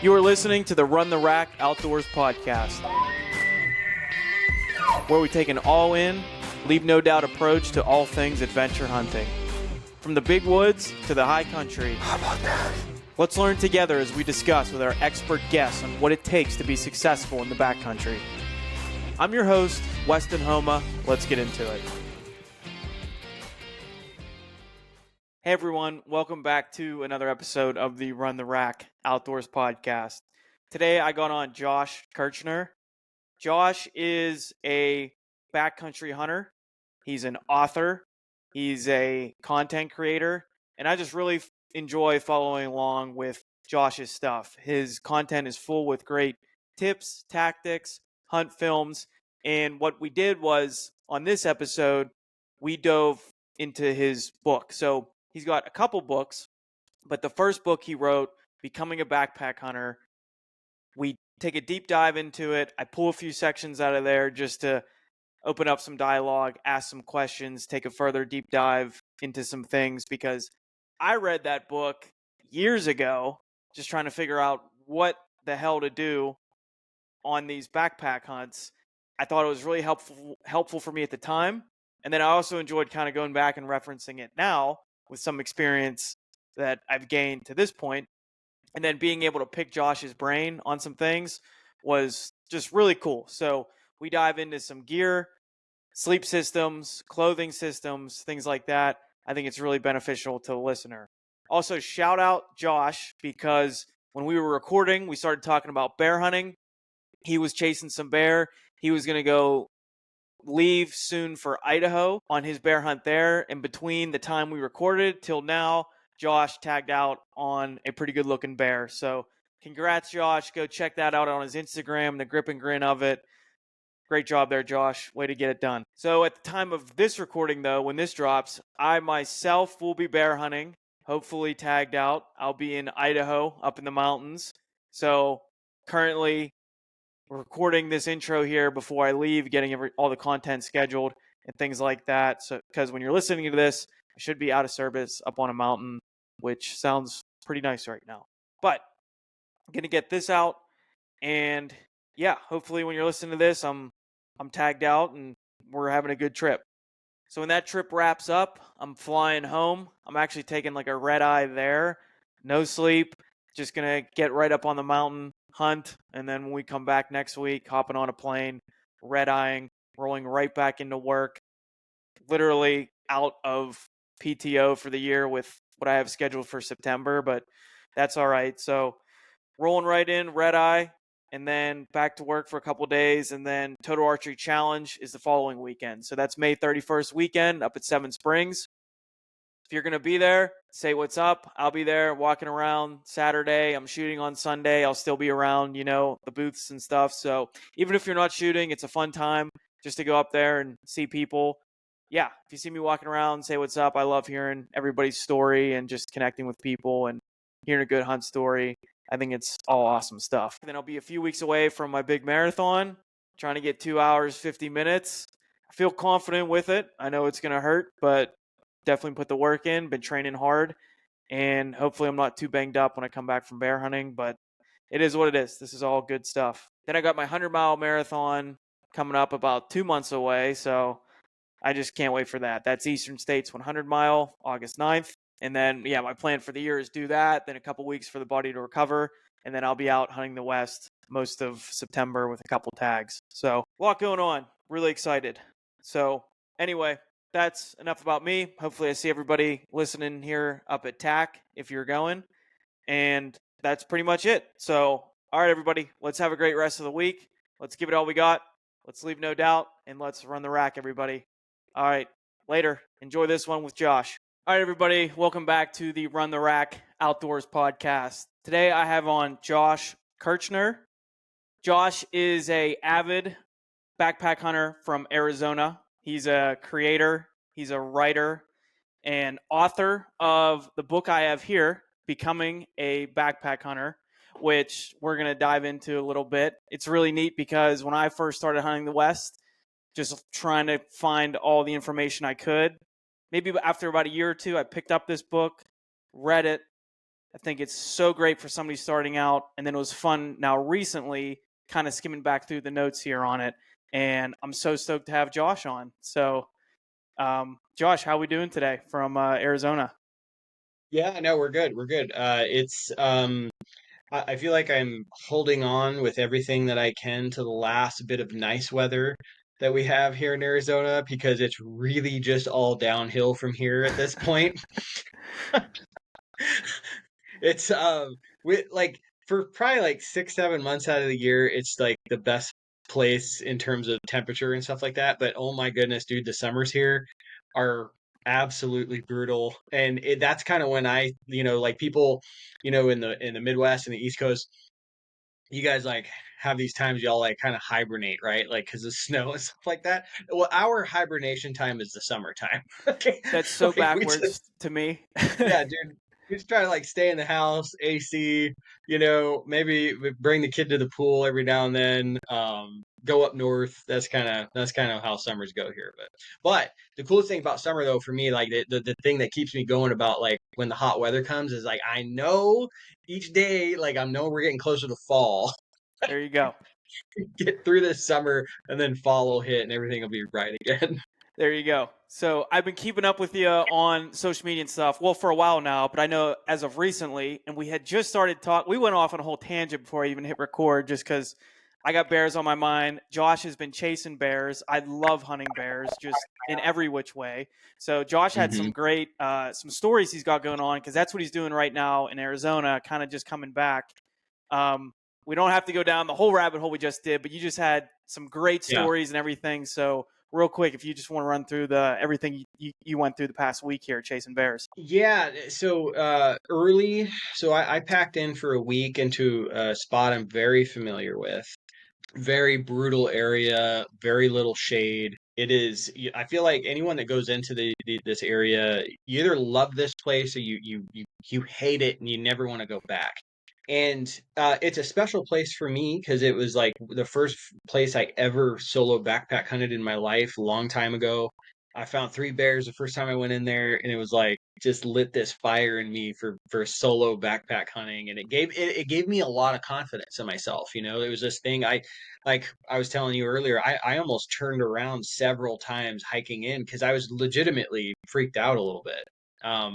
You are listening to the Run the Rack Outdoors podcast, where we take an all-in, leave no doubt approach to all things adventure hunting. From the big woods to the high country. How about that? Let's learn together as we discuss with our expert guests on what it takes to be successful in the backcountry. I'm your host, Weston Homa. Let's get into it. Hey everyone, welcome back to another episode of the Run the Rack Outdoors podcast. Today I got on Josh Kirchner. Josh is a backcountry hunter. He's an author. He's a content creator. And I just really enjoy following along with Josh's stuff. His content is full with great tips, tactics, hunt films. And what we did was, on this episode, we dove into his book. So he's got a couple books, but the first book he wrote, Becoming a Backpack Hunter, we take a deep dive into it. I pull a few sections out of there just to open up some dialogue, ask some questions, take a further deep dive into some things, because I read that book years ago, just trying to figure out what the hell to do on these backpack hunts. I thought it was really helpful for me at the time. And then I also enjoyed kind of going back and referencing it now with some experience that I've gained to this point. And then being able to pick Josh's brain on some things was just really cool. So we dive into some gear, sleep systems, clothing systems, things like that. I think it's really beneficial to the listener. Also, shout out Josh, because when we were recording, we started talking about bear hunting. He was chasing some bear. He was going to go leave soon for Idaho on his bear hunt there. And between the time we recorded till now, Josh tagged out on a pretty good looking bear. So congrats, Josh. Go check that out on his Instagram, the grip and grin of it. Great job there, Josh. Way to get it done. So at the time of this recording, though, when this drops, I myself will be bear hunting, hopefully tagged out. I'll be in Idaho, up in the mountains. So currently recording this intro here before I leave, getting all the content scheduled and things like that. So, because when you're listening to this, I should be out of service up on a mountain, which sounds pretty nice right now. But I'm gonna get this out, and yeah, hopefully when you're listening to this, I'm tagged out and we're having a good trip. So when that trip wraps up, I'm flying home. I'm actually taking like a red eye there, no sleep, just gonna get right up on the mountain, hunt, and then when we come back next week, hopping on a plane, red-eyeing, rolling right back into work, literally out of PTO for the year with what I have scheduled for September, but that's all right. So rolling right in, red-eye, and then back to work for a couple days, and then Total Archery Challenge is the following weekend. So that's May 31st weekend up at Seven Springs. If you're going to be there, say what's up. I'll be there walking around Saturday. I'm shooting on Sunday. I'll still be around, the booths and stuff. So even if you're not shooting, it's a fun time just to go up there and see people. Yeah, if you see me walking around, say what's up. I love hearing everybody's story and just connecting with people and hearing a good hunt story. I think it's all awesome stuff. And then I'll be a few weeks away from my big marathon, trying to get 2 hours, 50 minutes. I feel confident with it. I know it's going to hurt, but definitely put the work in, been training hard, and hopefully I'm not too banged up when I come back from bear hunting, but it is what it is. This is all good stuff. Then I got my 100-mile marathon coming up about 2 months away, so I just can't wait for that. That's Eastern States 100-mile, August 9th. And then, my plan for the year is do that, then a couple weeks for the body to recover, and then I'll be out hunting the West most of September with a couple tags. So a lot going on. Really excited. So anyway, that's enough about me. Hopefully I see everybody listening here up at TAC if you're going. And that's pretty much it. So, all right, everybody, let's have a great rest of the week. Let's give it all we got. Let's leave no doubt, and let's run the rack, everybody. All right, later. Enjoy this one with Josh. All right, everybody, welcome back to the Run the Rack Outdoors podcast. Today I have on Josh Kirchner. Josh is an avid backpack hunter from Arizona. He's a creator, he's a writer, and author of the book I have here, Becoming a Backpack Hunter, which we're going to dive into a little bit. It's really neat because when I first started hunting the West, just trying to find all the information I could, maybe after about a year or two, I picked up this book, read it, I think it's so great for somebody starting out. And then it was fun now recently, kind of skimming back through the notes here on it. And I'm so stoked to have Josh on. So, Josh, how we doing today from Arizona? Yeah, no, we're good. We're good. I feel like I'm holding on with everything that I can to the last bit of nice weather that we have here in Arizona because it's really just all downhill from here at this point. It's we like for probably like 6, 7 months out of the year, it's like the best place in terms of temperature and stuff like that. But oh my goodness, dude, the summers here are absolutely brutal. And that's kind of when like people, in the Midwest and the East Coast, you guys like have these times y'all like kind of hibernate, right? Like because of snow and stuff like that. Well, our hibernation time is the summertime. Okay. That's so Like we just backwards to me. yeah, dude. We just try to like stay in the house, AC, maybe we bring the kid to the pool every now and then. Go up north. That's kind of how summers go here. But the coolest thing about summer though for me, like the thing that keeps me going about like when the hot weather comes is like I know each day, like I know we're getting closer to fall. There you go. Get through this summer and then fall will hit and everything will be right again. There you go. So I've been keeping up with you on social media and stuff. Well, for a while now, but I know as of recently, and we had just started talk. We went off on a whole tangent before I even hit record, just because I got bears on my mind. Josh has been chasing bears. I love hunting bears, just in every which way. So Josh had some great some stories he's got going on because that's what he's doing right now in Arizona, kind of just coming back. Um, we don't have to go down the whole rabbit hole we just did, but you just had some great Yeah. stories and everything. So real quick, if you just want to run through the everything you went through the past week here chasing bears. Yeah, so I packed in for a week into a spot I'm very familiar with. Very brutal area, very little shade. I feel like anyone that goes into this area, you either love this place or you hate it and you never want to go back. And it's a special place for me because it was like the first place I ever solo backpack hunted in my life a long time ago. I found 3 bears the first time I went in there, and it was like just lit this fire in me for solo backpack hunting, and it gave me a lot of confidence in myself. It was this thing like I was telling you earlier, I almost turned around several times hiking in because I was legitimately freaked out a little bit.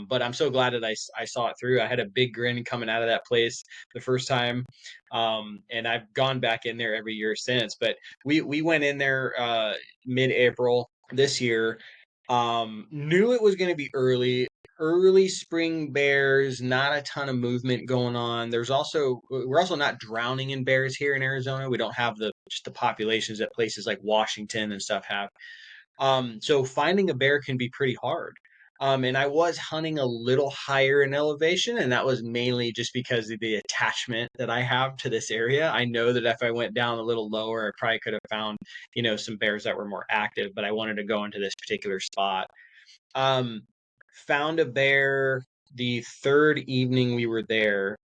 But I'm so glad that I saw it through. I had a big grin coming out of that place the first time. And I've gone back in there every year since. But we went in there mid-April this year. Knew it was going to be early spring bears, not a ton of movement going on. We're also not drowning in bears here in Arizona. We don't have the populations that places like Washington and stuff have. So finding a bear can be pretty hard. And I was hunting a little higher in elevation, and that was mainly just because of the attachment that I have to this area. I know that if I went down a little lower, I probably could have found, some bears that were more active, but I wanted to go into this particular spot. Um, Found a bear the third evening we were there.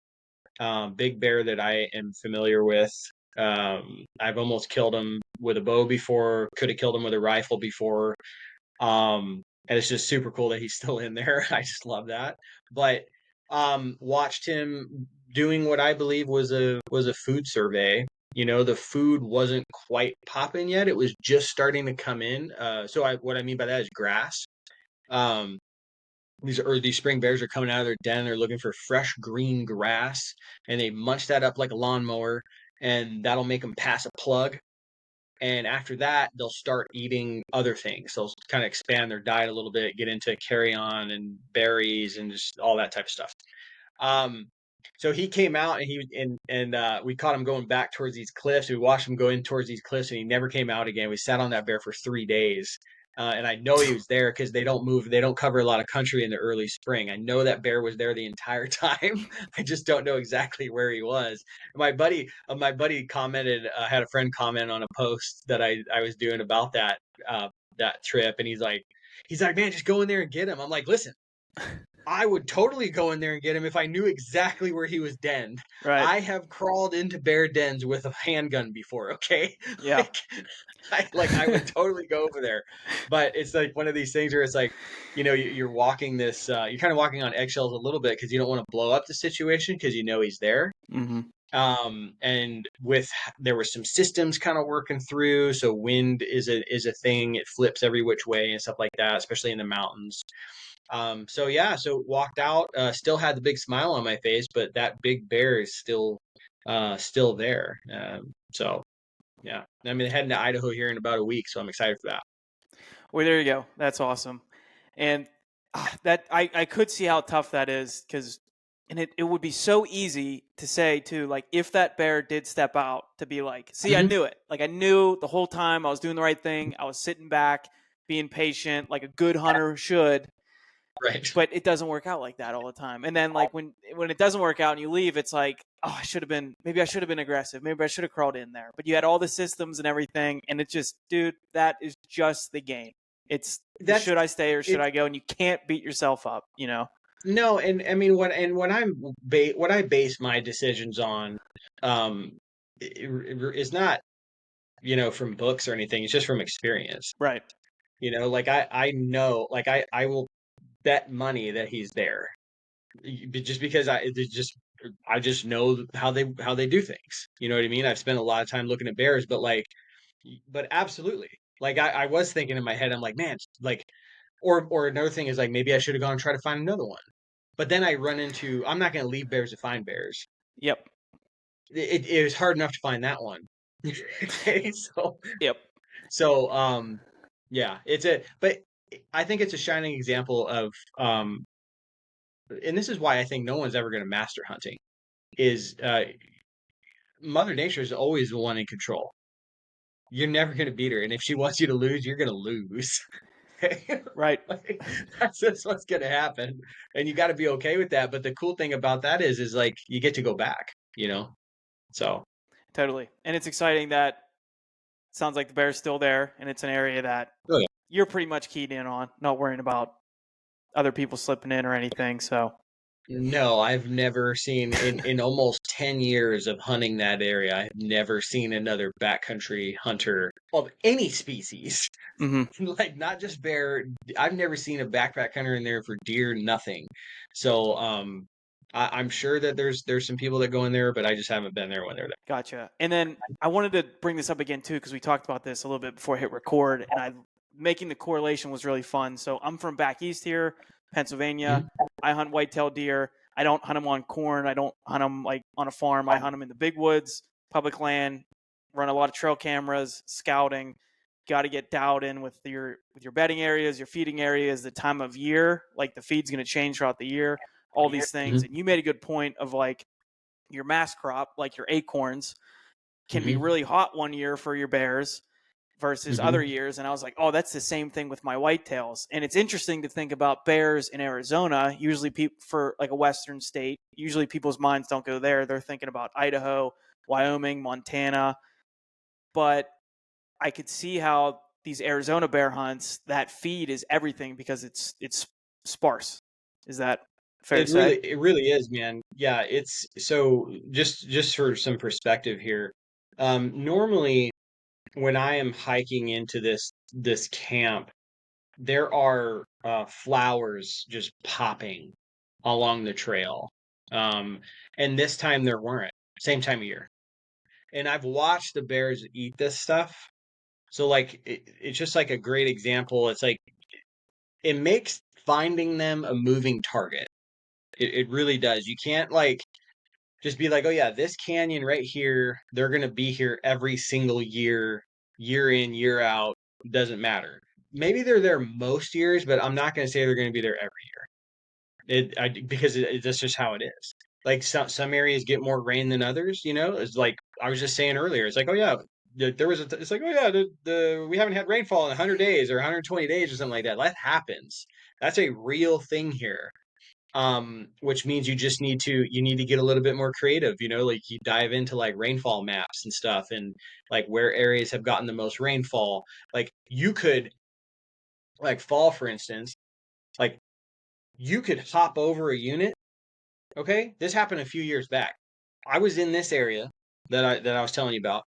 Big bear that I am familiar with. I've almost killed him with a bow before, could have killed him with a rifle before. And it's just super cool that he's still in there. I just love that. But watched him doing what I believe was a food survey. The food wasn't quite popping yet. It was just starting to come in. What I mean by that is grass. Um, these spring bears are coming out of their den. They're looking for fresh green grass, and they munch that up like a lawnmower, and that'll make them pass a plug. And after that, they'll start eating other things. They'll kind of expand their diet a little bit, get into carrion and berries and just all that type of stuff. Um, so he came out and we caught him going back towards these cliffs. We watched him go in towards these cliffs, and he never came out again. We sat on that bear for 3 days. And I know he was there because they don't move. They don't cover a lot of country in the early spring. I know that bear was there the entire time. I just don't know exactly where he was. My buddy commented, had a friend comment on a post that I was doing about that trip, and he's like, man, just go in there and get him. I'm like, listen. I would totally go in there and get him if I knew exactly where he was denned. Right. I have crawled into bear dens with a handgun before, okay? Yeah. Like I would totally go over there. But it's like one of these things where it's like, you're walking this you're kind of walking on eggshells a little bit because you don't want to blow up the situation because he's there. Hmm. And there were some systems kind of working through, so wind is a thing. It flips every which way and stuff like that, especially in the mountains. So yeah, so walked out, still had the big smile on my face, but that big bear is still there. So yeah, I mean, heading to Idaho here in about a week, so I'm excited for that. Well, there you go. That's awesome. And that I could see how tough that is because, and it would be so easy to say too, like if that bear did step out to be like, see, I Hmm. knew it. Like I knew the whole time I was doing the right thing. I was sitting back, being patient, like a good hunter should. Right. But it doesn't work out like that all the time. And then like when it doesn't work out and you leave, it's like, oh, maybe I should have been aggressive. Maybe I should have crawled in there. But you had all the systems and everything, and it's just, dude, that is just the game. It's the That's should I stay or should it. I go? And you can't beat yourself up, you know? No, and I mean what I base my decisions on, is not from books or anything. It's just from experience. Right. Like I know, like I will bet money that he's there. Just because I just know how they do things. You know what I mean? I've spent a lot of time looking at bears, but absolutely. Like I was thinking in my head, I'm like, man, like, or another thing is like maybe I should have gone and try to find another one. But then I run into I'm not going to leave bears to find bears. Yep. It was hard enough to find that one. Okay, Yep. yeah, but I think it's a shining example of and this is why I think no one's ever going to master hunting is Mother Nature is always the one in control. You're never going to beat her, and if she wants you to lose, you're going to lose. Okay? Right. Like, that's just what's going to happen, and you got to be okay with that. But the cool thing about that is like you get to go back. So Totally. And it's exciting that sounds like the bear's still there and it's an area that oh, yeah. you're pretty much keyed in on, not worrying about other people slipping in or anything. So No, I've never seen in almost 10 years of hunting that area. I've never seen another backcountry hunter of any species. mhm. Like not just bear. I've never seen a backpack hunter in there for deer, nothing. So I'm sure that there's some people that go in there, but I just haven't been there when they're there. Gotcha. And then I wanted to bring this up again too because we talked about this a little bit before I hit record, and I making the correlation was really fun. So I'm from back east here, Pennsylvania. Mhm. I hunt whitetail deer. I don't hunt them on corn. I don't hunt them like on a farm. I hunt them in the big woods, public land. Run a lot of trail cameras, scouting. Got to get dialed in with your bedding areas, your feeding areas, the time of year. Like the feed's going to change throughout the year. All these things. Mhm. And you made a good point of like your mass crop, like your acorns, can be Mhm. really hot one year for your bears versus other Mhm. years. And I was like, oh, that's the same thing with my whitetails. And it's interesting to think about bears in Arizona. Usually, people for like a Western state, usually people's minds don't go there. They're thinking about Idaho, Wyoming, Montana. But I could see how these Arizona bear hunts, that feed is everything because it's sparse. Is that fair to say? It really is, man. Yeah, it's so just for some perspective here. Normally when I am hiking into this camp, there are flowers just popping along the trail. Um, and this time there weren't. Same time of year. And I've watched the bears eat this stuff. So like it's just like a great example. It's like it makes finding them a moving target. It really does. You can't like just be like, oh yeah, this canyon right here, they're gonna be here every single year, year in, year out. Doesn't matter. Maybe they're there most years, but I'm not gonna say they're gonna be there every year. Because that's just how it is. Like some areas get more rain than others. It's like I was just saying earlier. It's like, oh yeah, there was it's like, oh yeah, the we haven't had rainfall in 100 days or 120 days or something like that. That happens. That's a real thing here. Which means you need to get a little bit more creative, like you dive into like rainfall maps and stuff and like where areas have gotten the most rainfall. Like you could like fall, for instance, like you could hop over a unit. Okay, this happened a few years back. I was in this area that I was telling you about.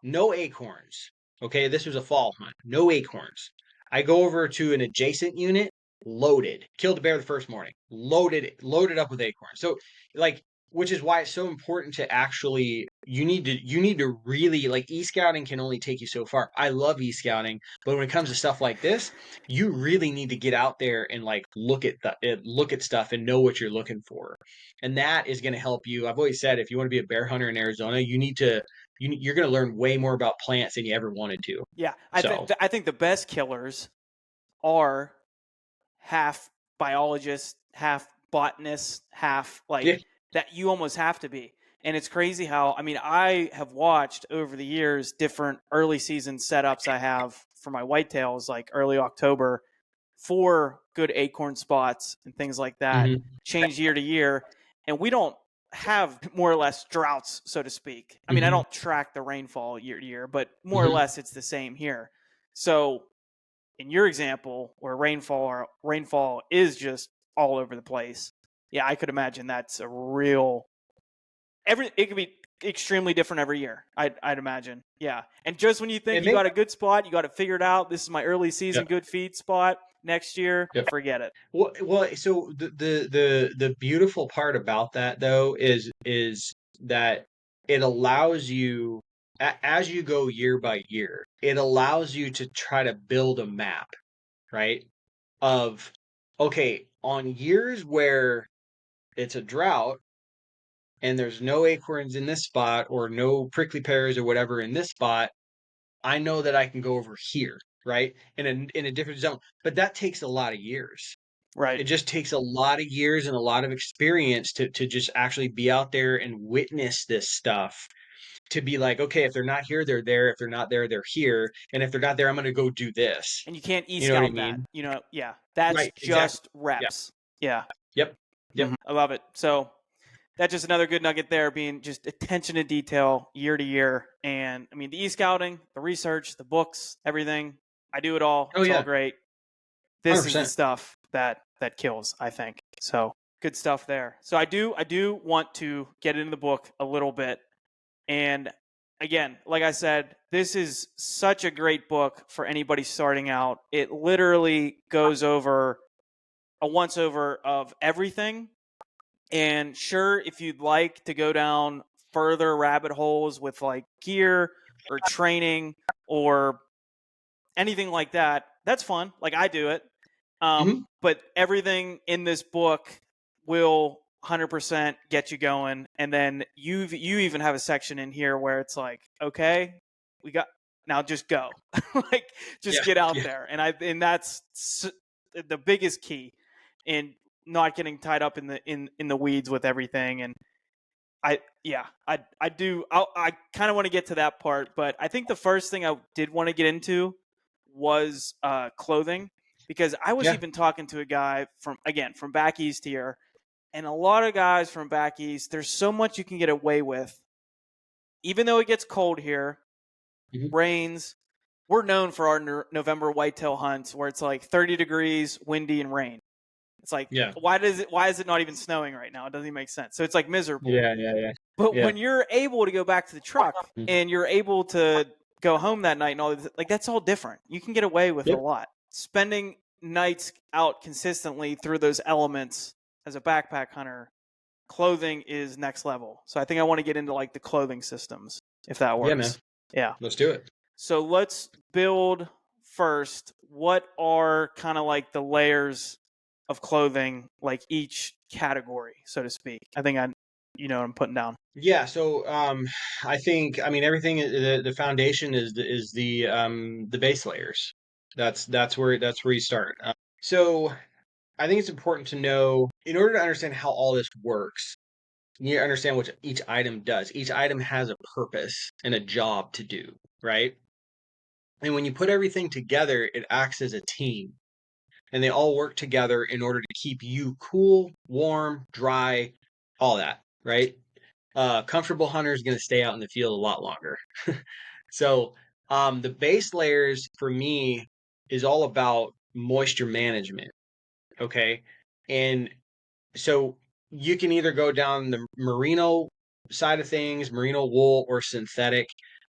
No acorns. Okay, this was a fall hunt. No acorns. I go over to an adjacent unit, loaded. Killed a bear the first morning. Loaded up with acorns. So like, which is why it's so important to actually you need to really like e-scouting can only take you so far. I love e-scouting, but when it comes to stuff like this, you really need to get out there and like look at stuff and know what you're looking for. And that is going to help you. I've always said if you want to be a bear hunter in Arizona, you're going to learn way more about plants than you ever wanted to. Yeah, So, I think the best killers are half biologists, half botanists, half yeah. like that. You almost have to be. And it's crazy how, I mean, I have watched over the years different early season setups I have for my whitetails, like early October, for good acorn spots and things like that, Hmm. change year to year. And we don't have more or less droughts, so to speak. I mean, I Hmm. don't track the rainfall year to year, but more or Hmm. less it's the same here. So in your example, where rainfall is just all over the place, yeah, I could imagine that's a real it could be extremely different every year. I'd imagine, yeah. And just when you think It you may. got a good spot, you got it figured out. This is my early Yeah. season good feed spot. Next year, Yeah. forget it. Well. So the beautiful part about that though is that it allows you as you go year by year, it allows you to try to build a map, right? Of okay, on years where it's a drought and there's no acorns in this spot or no prickly pears or whatever in this spot, I know that I can go over here, right? In a different zone. But that takes a lot of years. Right. It just takes a lot of years and a lot of experience to just actually be out there and witness this stuff. To be like, okay, if they're not here, they're there. If they're not there, they're here. And if they're not there, I'm going to go do this. And you can't You know what I e-scout that. mean? Yeah, that's Right. Exactly. just Yeah. reps. Yeah. Yep. Yep. I love it. So that's just another good nugget there, being just attention to detail year to year. And I mean, the e-scouting, the research, the books, everything. I do it all. Oh It's all yeah. great. This is the 100%. stuff that kills, I think. So good stuff there. So I do want to get into the book a little bit. And again, like I said, this is such a great book for anybody starting out. It literally goes over a once over of everything. And sure, if you'd like to go down further rabbit holes with like gear or training or anything like that, that's fun. Like I do it. Hmm. But everything in this book will 100% get you going. And then you even have a section in here where it's like, okay, we got now just go, like just Yeah. get out Yeah. there. And that's the biggest key in not getting tied up in the weeds with everything. And I kind of want to get to that part, but I think the first thing I did want to get into was clothing, because I was Yeah. even talking to a guy from back east here, and a lot of guys from back east. There's so much you can get away with, even though it gets cold here, Hmm. rains. We're known for our November whitetail hunts where it's like 30 degrees, windy, and rain. It's like Yeah. why is it not even snowing right now? It doesn't even make sense. So it's like miserable. Yeah. Yeah. Yeah. But Yeah. when you're able to go back to the truck Mhm. and you're able to go home that night and all this, like that's all different. You can get away with a Yep. lot. Spending nights out consistently through those elements as a backpack hunter, clothing is next level. So I think I want to get into like the clothing systems, if that Yeah, man. works. Yeah. Let's do it. So let's build first. What are kind of like the layers of clothing, like each category, so to speak? I think you know what I'm putting down. Yeah, so I think I mean everything the foundation is the base layers. That's where you start. So I think it's important to know in order to understand how all this works, you need to understand what each item does. Each item has a purpose and a job to do, right? And when you put everything together, it acts as a team, and they all work together in order to keep you cool, warm, dry, all that, right? Comfortable hunter is going to stay out in the field a lot longer. So the base layers for me is all about moisture management. Okay. And so you can either go down the merino side of things, merino wool, or synthetic.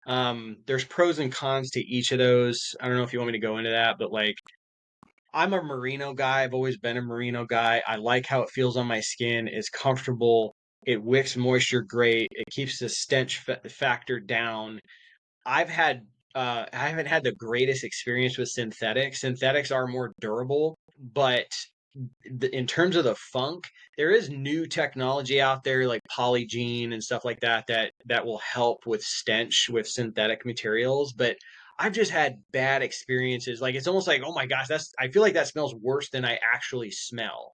There's pros and cons to each of those. I don't know if you want me to go into that, but like I'm a merino guy. I've always been a merino guy. I like how it feels on my skin. It's comfortable. It wicks moisture great. It keeps the stench factor down. I haven't had the greatest experience with synthetics. Synthetics are more durable, but in terms of the funk, there is new technology out there like polygene and stuff like that will help with stench with synthetic materials. But I've just had bad experiences. Like it's almost like, oh my gosh, that's I feel like that smells worse than I actually smell.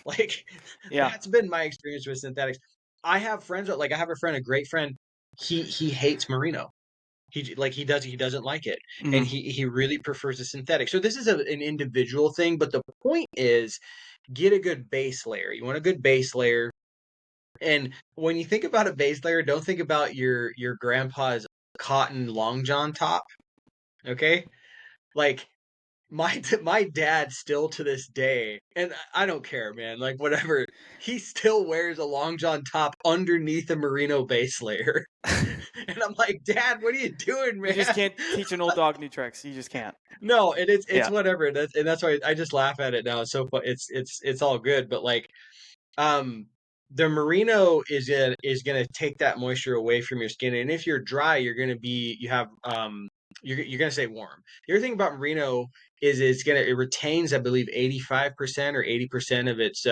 Like Yeah. that's been my experience with synthetics. I have friends like I have a friend, a great friend. He hates merino. He doesn't like it, and Hmm. he really prefers the synthetic. So this is an individual thing, but the point is get a good base layer. You want a good base layer. And when you think about a base layer, don't think about your grandpa's cotton long john top, okay? Like my dad still to this day, and I don't care, man, like whatever, he still wears a long john top underneath a merino base layer. And I'm like, "Dad, what are you doing, You just man?" can't teach an old dog new tricks. You just can't. No, and it's Yeah. whatever. That's why I just laugh at it now. It's so fun. It's all good, but like um the merino is gonna take that moisture away from your skin, and if you're dry, you have you're gonna stay warm. The other thing about merino is it retains, I believe, 85% or 80% of its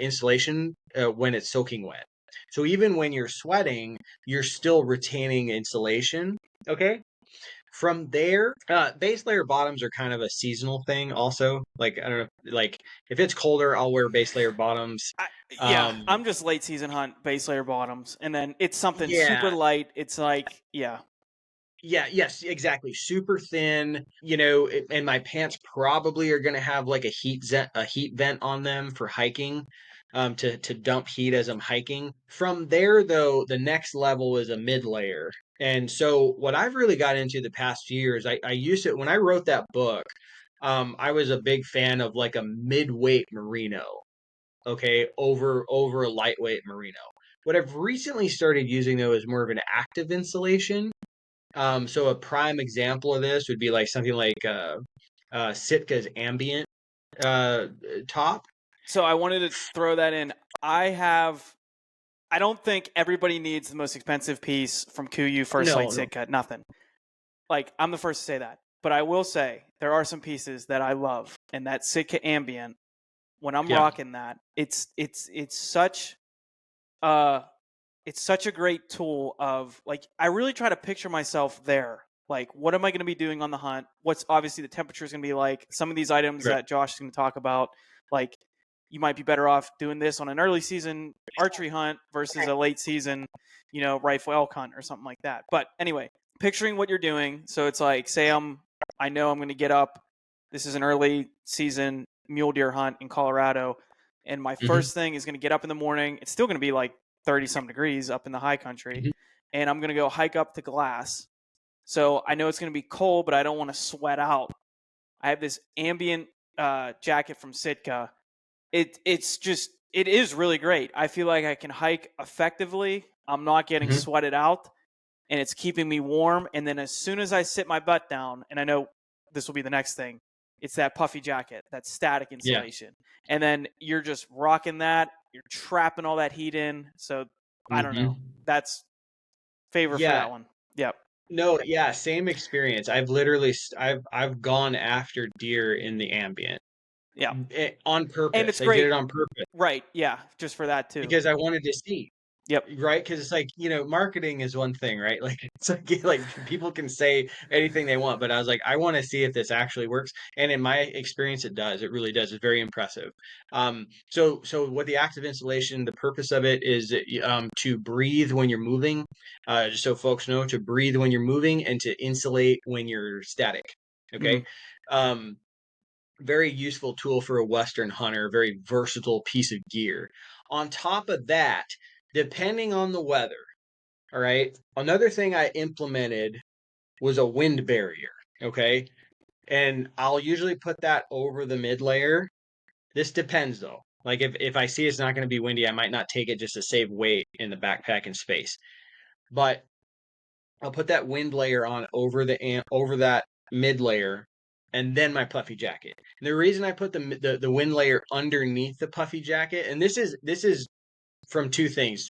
insulation when it's soaking wet. So even when you're sweating, you're still retaining insulation. Okay. From there, base layer bottoms are kind of a seasonal thing also. Like I don't know, like if it's colder, I'll wear base layer bottoms. I, yeah, Um, I'm just late season hunt base layer bottoms, and then it's something super yeah, light. It's like, yeah, yeah, yes, exactly. Super thin, and my pants probably are gonna have like a heat vent on them for hiking, to dump heat as I'm hiking. From there, though, the next level is a mid layer. And so what I've really got into the past few years, I used it when I wrote that book. I was a big fan of like a mid-weight merino, okay, over a lightweight merino. What I've recently started using though is more of an active insulation. So a prime example of this would be like something like Sitka's ambient uh, top. so I wanted to throw that in. I have. I don't think everybody needs the most expensive piece from Kuyu First Light No, no, Sitka. Nothing. Like, I'm the first to say that. But I will say there are some pieces that I love, and that Sitka Ambient. When I'm yeah, rocking that, uh it's such a great tool of like I really try to picture myself there. Like, what am I going to be doing on the hunt? What's obviously the temperature is going to be like? Some of these items right. that Josh is going to talk about, like you might be better off doing this on an early season archery hunt versus a late season, rifle elk hunt or something like that. But anyway, picturing what you're doing. So it's like, say I know I'm going to get up. This is an early season mule deer hunt in Colorado, and my Hmm. first thing is going to get up in the morning. It's still going to be like 30 some degrees up in the high country, Hmm. and I'm going to go hike up to Glass. So I know it's going to be cold, but I don't want to sweat out. I have this ambient jacket from Sitka. It is really great. I feel like I can hike effectively. I'm not getting Hmm. sweated out, and it's keeping me warm. And then as soon as I sit my butt down, and I know this will be the next thing, it's that puffy jacket, that static Yeah. insulation. And then you're just rocking that. You're trapping all that heat in. So I don't know. Hmm. That's favor for Yeah. that one. Yep. No, yeah, same experience. I've literally I've gone after deer in the ambient, Yep. on And purpose. it's I did great. it on purpose Right. Yeah. Just for that too. because I wanted to see. Yep. Right, because it's like, marketing is one thing, right? Like it's like people can say anything they want, but I was like, I want to see if this actually works. And in my experience, it does. It really does. It's very impressive. So what the active insulation, the purpose of it is to breathe when you're moving. Just so folks know, to breathe when you're moving and to insulate when you're static. Hmm. Okay. Um, Very useful tool for a Western hunter, very versatile piece of gear. On top of that, depending on the weather, all right, another thing I implemented was a wind barrier. Okay. And I'll usually put that over the mid layer. This depends though. Like if I see it's not going to be windy, I might not take it just to save weight in the backpack and space. But I'll put that wind layer on over that mid layer, and then my puffy jacket. And the reason I put the wind layer underneath the puffy jacket, and this is from two things,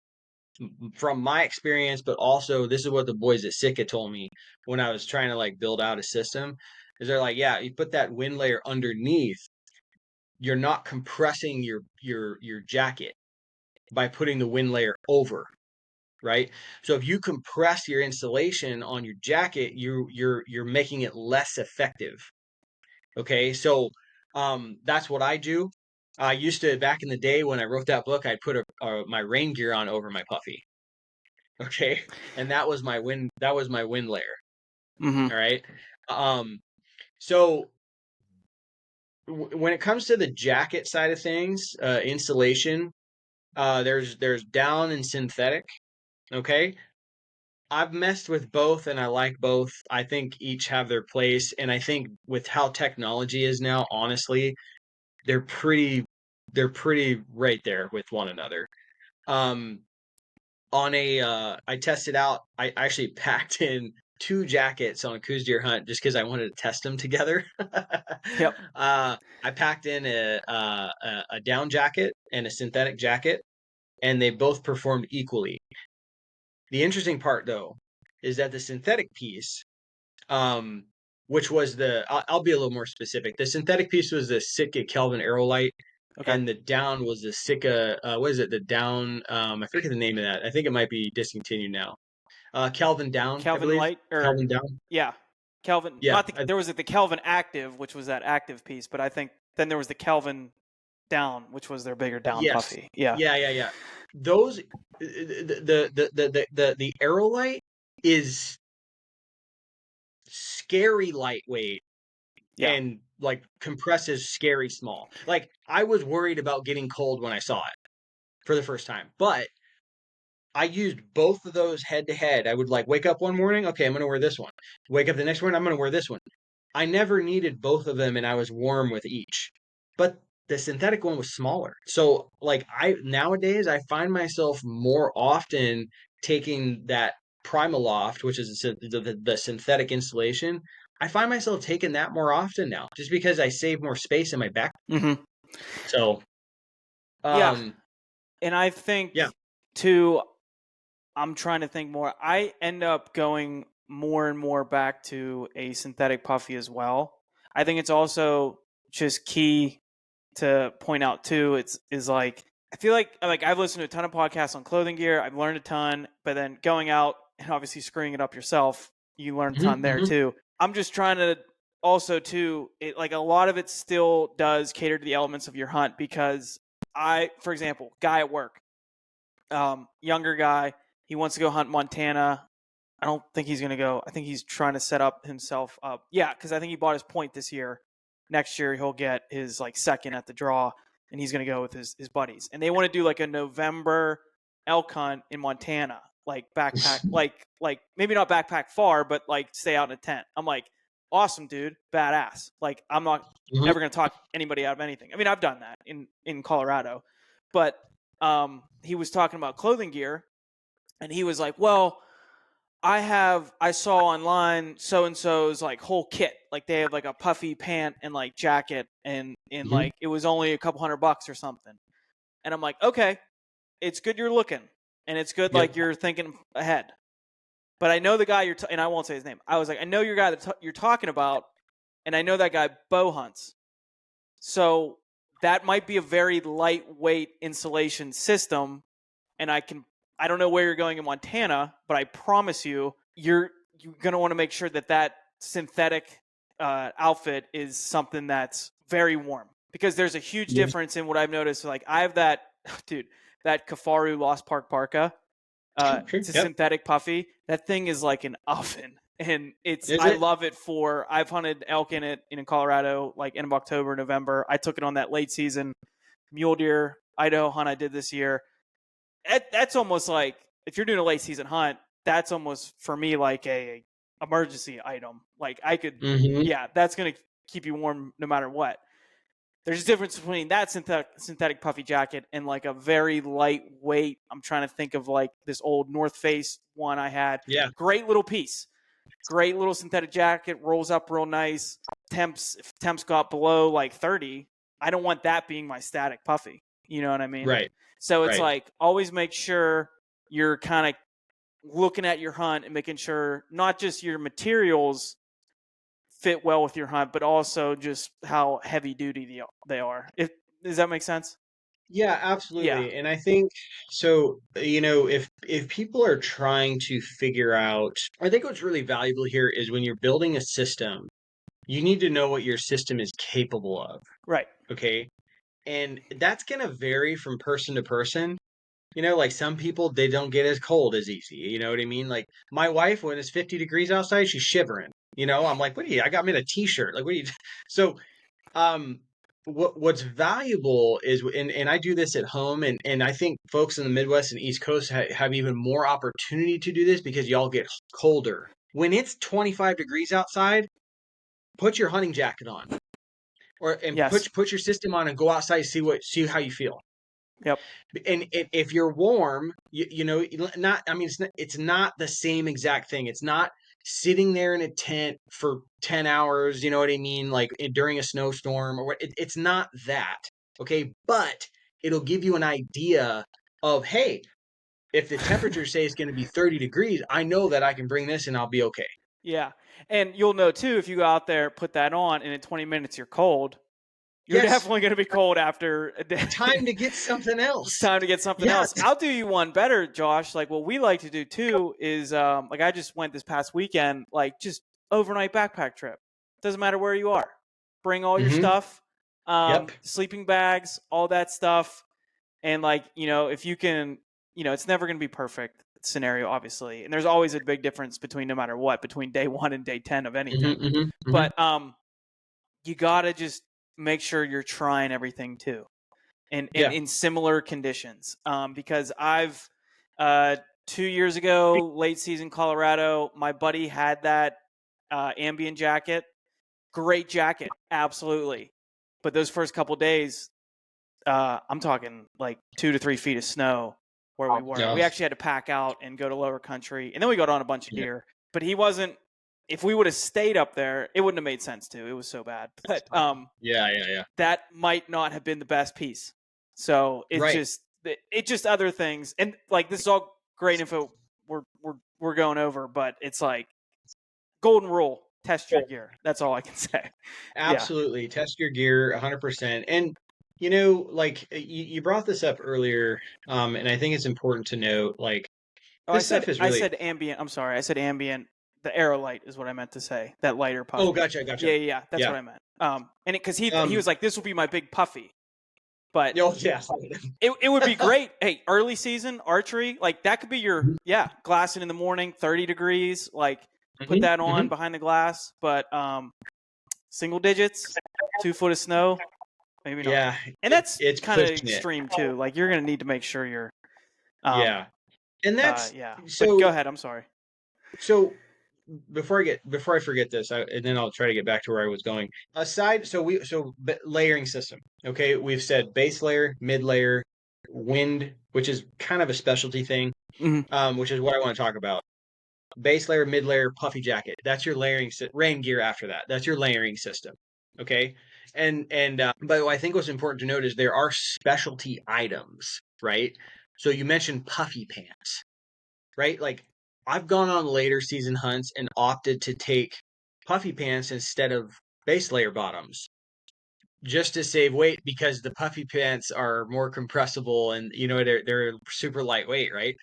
from my experience, but also this is what the boys at Sika told me when I was trying to like build out a system. Is they're like, yeah, you put that wind layer underneath, you're not compressing your jacket by putting the wind layer over, right? So if you compress your insulation on your jacket, you're making it less effective. Okay, so that's what I do. I used to back in the day when I wrote that book, I'd put my rain gear on over my puffy. Okay, and that was my wind layer. Mm-hmm. All right. Um, so when it comes to the jacket side of things, insulation, there's down and synthetic. Okay, I've messed with both and I like both. I think each have their place. And I think with how technology is now, honestly, they're pretty they're pretty right there with one another. Um on a I tested out, I actually packed in two jackets on a Coos deer hunt just because I wanted to test them together. Yep. I packed in a down jacket and a synthetic jacket, and they both performed equally. The interesting part, though, is that the synthetic piece, um, which was I'll be a little more specific. The synthetic piece was the Sitka Kelvin Aerolite, Okay. and the down was the Sitka, what is it? The down, I forget the name of that. I think it might be discontinued now. Kelvin Down, I Kelvin believe. Light, or Kelvin Down. yeah, Kelvin. Yeah. Not there was the Kelvin Active, which was that active piece, but I think then there was the Kelvin Down, which was their bigger down Yes. puffy. Yeah. Yeah. Those, the Aerolite is scary lightweight Yeah. and like compresses scary small. Like I was worried about getting cold when I saw it for the first time, but I used both of those head to head. I would like wake up one morning, okay, I'm going to wear this one. Wake up the next morning, I'm going to wear this one. I never needed both of them and I was warm with each. But the synthetic one was smaller. So like I nowadays I find myself more often taking that Primaloft, which is the synthetic insulation. I find myself taking that more often now just because I save more space in my back. Mm-hmm. So, Yeah. um And I think yeah. too, I'm trying to think more. I end up going more and more back to a synthetic puffy as well. I think it's also just key to point out too. It's is like I feel like I've listened to a ton of podcasts on clothing gear. I've learned a ton, but then going out and obviously screwing it up yourself, you learn a ton there Hmm. too. I'm just trying to also too. It like a lot of it still does cater to the elements of your hunt because for example, guy at work, younger guy, he wants to go hunt Montana. I don't think he's going to go. I think he's trying to set up himself up. Yeah, because I think he bought his point this year. Next year he'll get his like second at the draw, and he's going to go with his buddies. And they want to do like a November elk hunt in Montana, like backpack, like maybe not backpack far, but like stay out in a tent. I'm like, awesome, dude, badass. Like I'm not Hmm. ever going to talk anybody out of anything. I mean, I've done that in Colorado, but he was talking about clothing gear, and he was like, well, I saw online so and so's like whole kit. Like they have like a puffy pant and like jacket and Hmm. like it was only a couple $100 or something. And I'm like, okay, it's good you're looking and it's good like Yep. you're thinking ahead. But I know the guy and I won't say his name. I was like, I know your guy that you're talking about, and I know that guy bow hunts. So that might be a very lightweight insulation system, and I don't know where you're going in Montana, but I promise you're going to want to make sure that synthetic outfit is something that's very warm, because there's a huge Yes. difference in what I've noticed. Like I have that dude, that Kafaru Lost Park parka. Sure, sure. It's a Yep. synthetic puffy. That thing is like an oven, and Is I it? love it for. I've hunted elk in it in Colorado, like end of October, November. I took it on that late season mule deer Idaho hunt I did this year. That's almost like if you're doing a late season hunt, that's almost for me like a emergency item. Like I could, Hmm. yeah, that's gonna keep you warm no matter what. There's a difference between that synthetic puffy jacket and like a very lightweight. I'm trying to think of like this old North Face one I had. Yeah, Great little piece. Great little synthetic jacket, rolls up real nice. If temps got below like 30, I don't want that being my static puffy. You know what I mean? right, So it's right. like always make sure you're kind of looking at your hunt and making sure not just your materials fit well with your hunt, but also just how heavy duty they are. Does that make sense? Yeah, Yeah. absolutely. And I think so, if people are trying to figure out, I think what's really valuable here is when you're building a system, you need to know what your system is capable of. Right. Okay. And that's going to vary from person to person. Like some people, they don't get as cold as easy. You know what I mean? Like my wife, when it's 50 degrees outside, she's shivering. I'm like, I got me in a t-shirt. Like, what do you, so, um, what's valuable is, and I do this at home, and I think folks in the Midwest and East Coast have even more opportunity to do this because y'all get colder. When it's 25 degrees outside, put your hunting jacket on, and Yes. put your system on and go outside, see how you feel. Yep. And if you're warm, not, I mean, it's not the same exact thing. It's not sitting there in a tent for 10 hours, you know what I mean? Like during a snowstorm or what, it's not that. Okay. But it'll give you an idea of, hey, if the temperature say it's going to be 30 degrees, I know that I can bring this and I'll be okay. Yeah. And you'll know too if you go out there, put that on, and in 20 minutes you're cold. You're Yes. definitely going to be cold after a day. Time to get something It's else. time to get something Yeah. else. I'll do you one better, Josh. Like what we like to do too is like I just went this past weekend, like just overnight backpack trip. Doesn't matter where you are. Bring all your Mm-hmm. stuff, Yep. sleeping bags, all that stuff. And like, if you can, it's never going to be perfect scenario, obviously. And there's always a big difference between no matter what, between day 1 and day 10 of anything. Mm-hmm, mm-hmm, mm-hmm. But you got to just make sure you're trying everything too. And Yeah. in similar conditions. Because I've 2 years ago, late season Colorado, my buddy had that ambient jacket. Great jacket, absolutely. But those first couple days, I'm talking like 2 to 3 feet of snow where we were. No. We actually had to pack out and go to lower country, and then we got on a bunch of Yeah. deer. But he wasn't. If we would have stayed up there, it wouldn't have made sense to. It was so bad. But Yeah. that might not have been the best piece. So Right. it's just other things, and like this is all great info we're going over, but it's like golden rule: test your gear. That's all I can say. Yeah. Absolutely. Test your gear 100%. And, like you brought this up earlier, and I think it's important to note, like, Oh, this stuff is I really. said ambient. I'm sorry. I said ambient. The aerolite is what I meant to say. That lighter Oh, puffy. gotcha, gotcha. Yeah. That's Yeah. what I meant. And because he Um, was like, this will be my big puffy, but oh, yeah. it would be great. Hey, early season archery, like that could be your glassing in the morning, 30 degrees, like put Mhm, that on mhm. behind the glass. But single digits, 2 foot of snow, maybe not. Yeah, And that's it's kind of pushing it. extreme too. Like you're gonna need to make sure you're um Yeah. And that's yeah. But go so ahead. I'm sorry. so before I forget this, and then I'll try to get back to where I was going. Aside, layering system. Okay, we've said base layer, mid layer, wind, which is kind of a specialty thing, Mhm. which is what I want to talk about. Base layer, mid layer, puffy jacket. That's your rain gear after that. That's your layering system. Okay. But I think what's important to note is there are specialty items, right? So you mentioned puffy pants, right? Like I've gone on later season hunts and opted to take puffy pants instead of base layer bottoms just to save weight because the puffy pants are more compressible and they're super lightweight, right?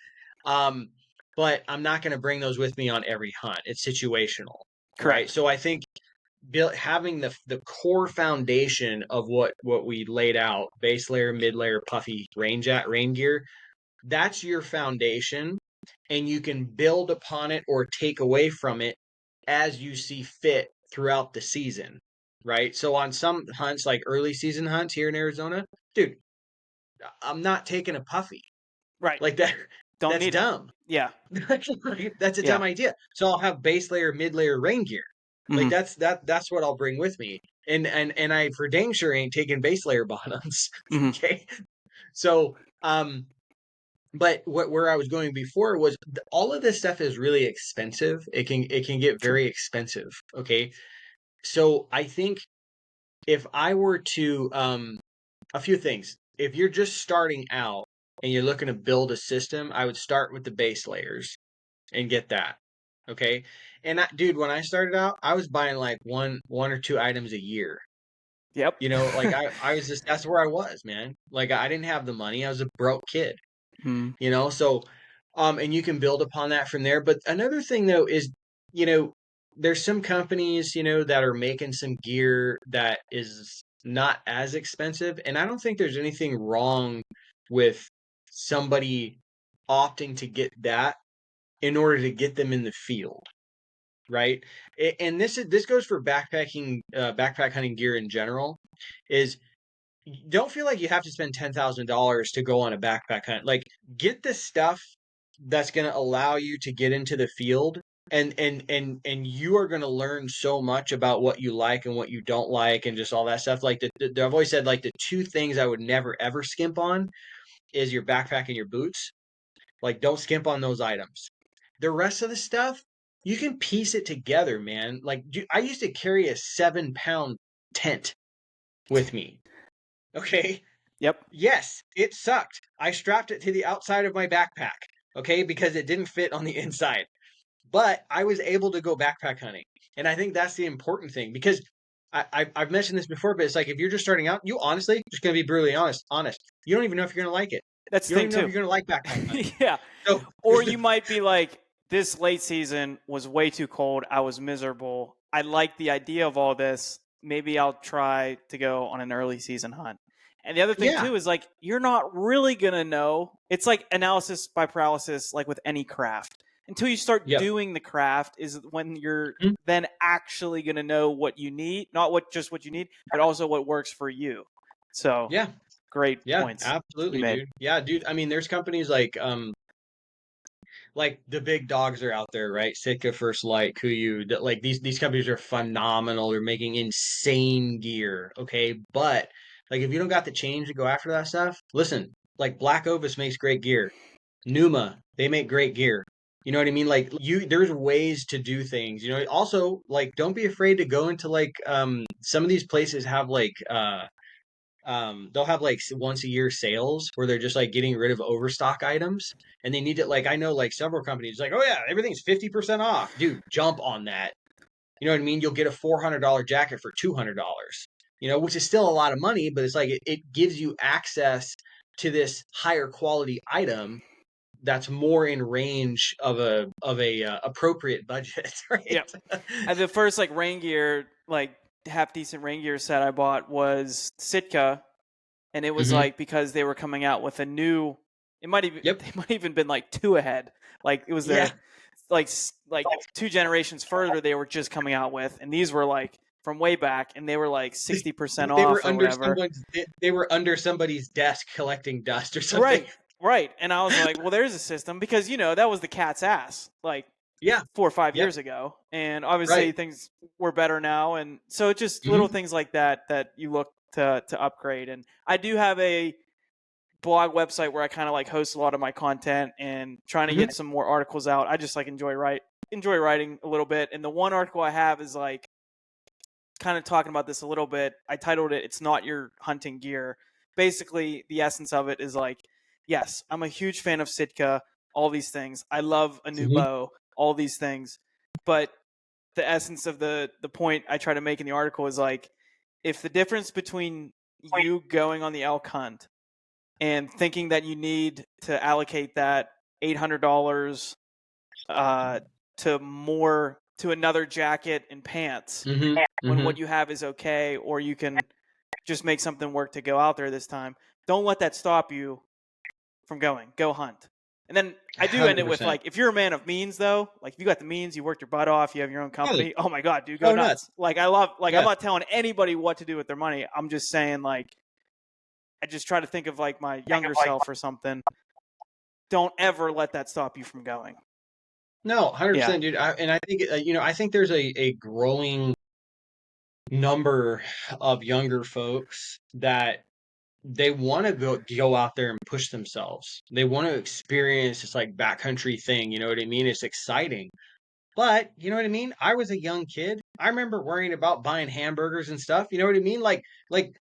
Um, but I'm not going to bring those with me on every hunt. It's situational, right? Correct. So I think having the core foundation of what we laid out, base layer, mid layer, puffy rain gear, that's your foundation, and you can build upon it or take away from it as you see fit throughout the season, right? So on some hunts, like early season hunts here in Arizona, dude, I'm not taking a puffy Right. like that. Don't That's need it. dumb. Yeah. That's a Yeah. dumb idea. So I'll have base layer, mid layer rain gear. Like Hmm. that's what I'll bring with me. and I for dang sure ain't taking base layer bottoms. Mhm. Okay. So, but where I was going before was all of this stuff is really expensive. It can get Sure. very expensive. Okay. So I think if I were to a few things. If you're just starting out and you're looking to build a system, I would start with the base layers and get that. Okay. And dude, when I started out, I was buying like one or two items a year. Yep. Like I was just that's where I was, man. Like I didn't have the money. I was a broke kid. Mm. So and you can build upon that from there. But another thing though is, you know, there's some companies, that are making some gear that is not as expensive, and I don't think there's anything wrong with somebody opting to get that in order to get them in the field, right? And this goes for backpack hunting gear in general. Is don't feel like you have to spend $10,000 to go on a backpack hunt. Like, get the stuff that's going to allow you to get into the field, and you are going to learn so much about what you like and what you don't like, and just all that stuff. Like I've always said, like the two things I would never ever skimp on is your backpack and your boots. Like, don't skimp on those items. The rest of the stuff, you can piece it together, man. Like, I used to carry a 7-pound tent with me. Okay. Yep. Yes, it sucked. I strapped it to the outside of my backpack, okay, because it didn't fit on the inside. But I was able to go backpack hunting. And I think that's the important thing, because I've mentioned this before, but it's like if you're just starting out, you honestly, just going to be brutally honest, you don't even know if you're going to like it. That's the You don't thing even know if too. you're going to like backpack hunting. Yeah. So, Or you might be like, this late season was way too cold. I was miserable. I like the idea of all this. Maybe I'll try to go on an early season hunt. And the other thing yeah, too is like, you're not really going to know. It's like analysis by paralysis, like with any craft. Until you start yep. doing the craft is when you're Mhm. then actually going to know what you need, not what you need, but also what works for you. So Yeah, great yeah, points you absolutely, made. dude. Yeah, dude. I mean, there's companies like the big dogs are out there, right? Sitka, First Light, Kuiu, like these companies are phenomenal. They're making insane gear, okay? But like if you don't got the change to go after that stuff, listen, like Black Ovis makes great gear. Numa, they make great gear. You know what I mean? Like there's ways to do things. Also like don't be afraid to go into like some of these places have like they'll have like once a year sales where they're just like getting rid of overstock items, and they need it. Like I know like several companies like, oh yeah, everything's 50% off. Dude, jump on that. You know what I mean? You'll get a $400 jacket for $200, which is still a lot of money, but it's like it gives you access to this higher quality item that's more in range of a appropriate budget, right? Yep. The first like rain gear, like half decent rain gear set I bought was Sitka, and it was Hmm. like because they were coming out with a new. It might even Yep. they might even been like two ahead. Like it was Yeah. the like two generations further they were just coming out with, and these were like from way back, and they were like 60% They were off or under whatever. somebody's desk collecting dust or something. Right, right. And I was like, well, there's a system because that was the cat's ass like Yeah. 4 or 5 years Yep. ago, and obviously Right. things were better now, and so it's just little Hmm. things like that you look to upgrade. And I do have a blog website where I kind of like host a lot of my content and trying to Hmm. get some more articles out. I just like enjoy writing a little bit, and the one article I have is like kind of talking about this a little bit. I titled it "It's Not Your Hunting Gear." Basically, the essence of it is like, yes, I'm a huge fan of Sitka, all these things. I love a new Hmm. bow, all these things. But the essence of the point I try to make in the article is like, if the difference between you going on the elk hunt and thinking that you need to allocate that $800 uh, to another jacket and pants Hmm. when Hmm. what you have is okay, or you can just make something work to go out there this time. Don't let that stop you from going. Go hunt. And then I do end it with 100%. like, if you're a man of means, though, like if you got the means, you worked your butt off, you have your own Oh, company. Oh my god, dude, go go nuts. nuts! Like I love, like I'm Yeah. not telling anybody what to do with their money. I'm just saying, like, I just try to think of like my younger self or something. Don't ever let that stop you from going. No, Yeah. 100%, dude. And I think I think there's a growing number of younger folks that they want to go out there and push themselves. They want to experience this like backcountry thing, you know what I mean? It's exciting. But you know what I mean? I was a young kid. I remember worrying about buying hamburgers and stuff. You know what I mean? Like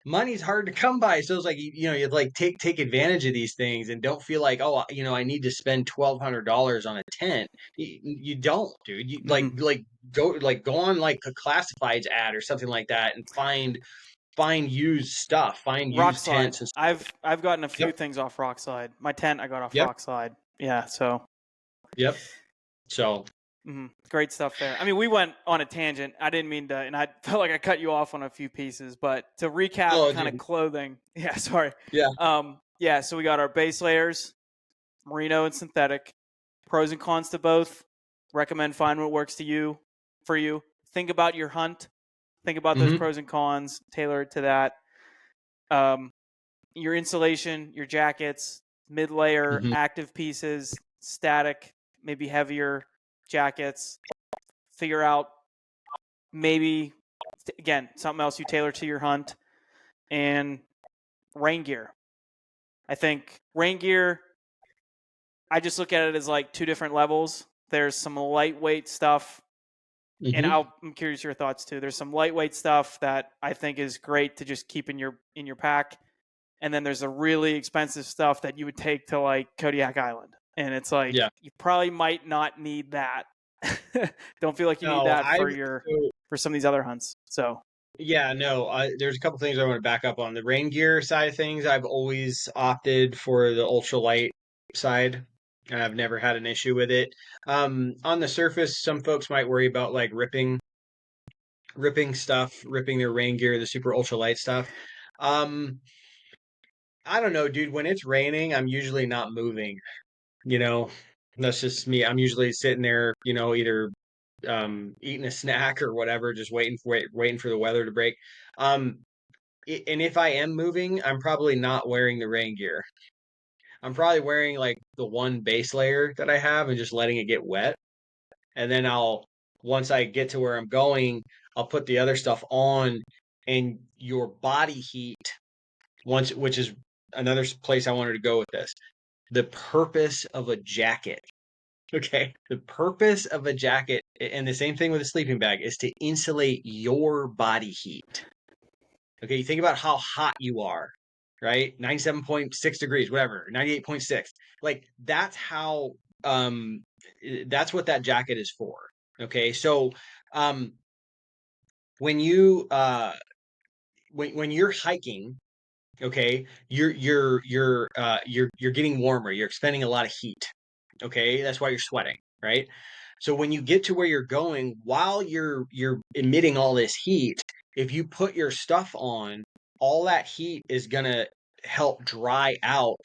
money's hard to come by. So it's like you like take advantage of these things and don't feel like, oh, I need to spend $1,200 on a tent. You don't, dude. You Mm-hmm. go on like a classifieds ad or something like that and find used stuff, find used Rockslide. tents and stuff. I've gotten a few Yep. things off Rockslide. My tent I got off Yep. Rockslide. Yeah, so Yep. So, great stuff there. I mean, we went on a tangent. I didn't mean to, and I felt like I cut you off on a few pieces. But to recap, oh, kind of dude. clothing. Yeah, sorry. Yeah. Yeah. So we got our base layers, merino and synthetic. Pros and cons to both. Recommend find what works to you for you. Think about your hunt. Think about those Hmm. pros and cons. Tailor it to that. Um, your insulation, your jackets, mid layer, Hmm. active pieces, static, maybe heavier jackets. Figure out maybe again something else you tailor to your hunt, and rain gear. I think rain gear, I just look at it as like two different levels. There's some lightweight stuff, and Hmm. I'm curious your thoughts too. There's some lightweight stuff that I think is great to just keep in your pack, and then there's a really expensive stuff that you would take to like Kodiak Island, and it's like Yeah. you probably might not need that. Don't feel like you need No, that I've so for some of these other hunts. So yeah, no, there's a couple things I want to back up on. The rain gear side of things, I've always opted for the ultralight side, and I've never had an issue with it. On the surface, some folks might worry about like ripping stuff, ripping their rain gear, the super ultralight stuff. Um, I don't know, dude. When it's raining, I'm usually not moving, you know. That's just me. I'm usually sitting there, either eating a snack or whatever, just waiting for the weather to break. Um, and if I am moving, I'm probably not wearing the rain gear. I'm probably wearing like the one base layer that I have and just letting it get wet. And then once I get to where I'm going, I'll put the other stuff on. And your body heat, which is another place I wanted to go with this. The purpose of a jacket. Okay. The purpose of a jacket, and the same thing with a sleeping bag, is to insulate your body heat. Okay, you think about how hot you are, right? 97.6 degrees, whatever, 98.6. Like that's what that jacket is for. Okay, so um when you when you're hiking, okay, you're getting warmer, you're expending a lot of heat. Okay, that's why you're sweating, right? So when you get to where you're going, while you're emitting all this heat, if you put your stuff on, all that heat is gonna help dry out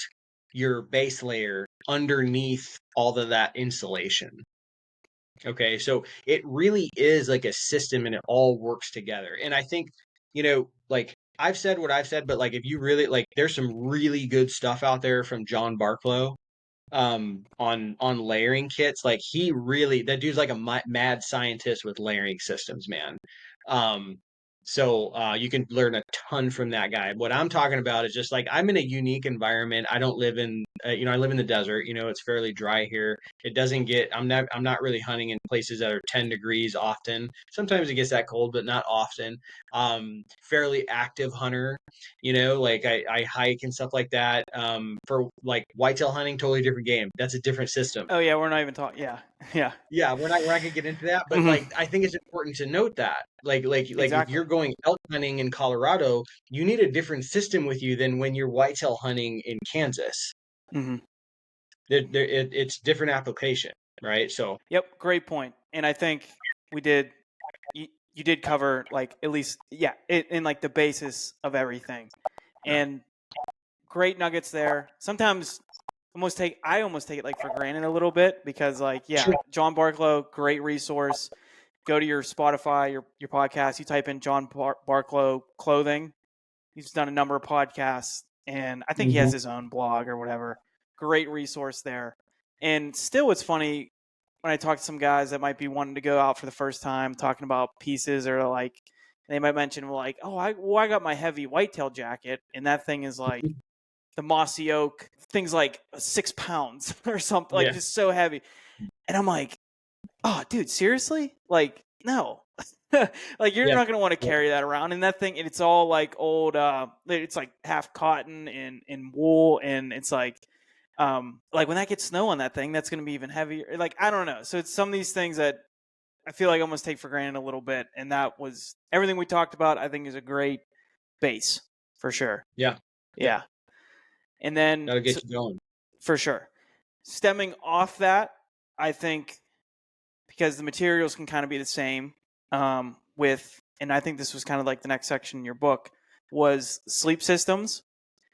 your base layer underneath all of that insulation. Okay, so it really is like a system and it all works together. And I think, like I've said what I've said, but like if you really like, there's some really good stuff out there from John Barklow on layering kits. Like he really, that dude's like a mad scientist with layering systems, man. um so you can learn a ton from that guy. What I'm talking about is just like I'm in a unique environment. I don't live in I live in the desert. It's fairly dry here. It doesn't get I'm not really hunting in places that are 10 degrees often. Sometimes it gets that cold, but not often. Fairly active hunter, like I hike and stuff like that. For like whitetail hunting, totally different game. That's a different system. oh yeah, we're not even talking. Yeah, yeah. Yeah, we're not gonna get into that, but Hmm. like I think it's important to note that. Like if Exactly. you're going elk hunting in Colorado, you need a different system with you than when you're whitetail hunting in Kansas. Hmm. It's different application, right? So Yep, great point. And I think we did. You did cover like at least yeah in like the basis of everything, yeah. and great nuggets there. Sometimes I almost take it like for granted a little bit because like yeah, Sure. John Barklow, great resource. Go to your Spotify, your podcast. You type in John Barklow clothing. He's done a number of podcasts, and I think he has Mhm. his own blog or whatever. Great resource there. And still, it's funny when I talk to some guys that might be wanting to go out for the first time, talking about pieces or like And they might mention like, oh, I got my heavy whitetail jacket, and that thing is like the mossy oak thing's like 6 pounds or something, like Yeah. just so heavy. And I'm like, oh, dude, seriously? Like, no. Like you're Yeah. not gonna want to Yeah. carry that around. And that thing, and it's all like old. It's like half cotton and wool, and it's like when that gets snow on that thing, that's gonna be even heavier. Like I don't know. So it's some of these things that I feel like I almost take for granted a little bit. And that was everything we talked about. I think is a great base for sure. Yeah. Yeah. Yeah. And then That'll get you going. for sure, stemming off that, I think because the materials can kind of be the same with, and I think this was kind of like the next section in your book was sleep systems.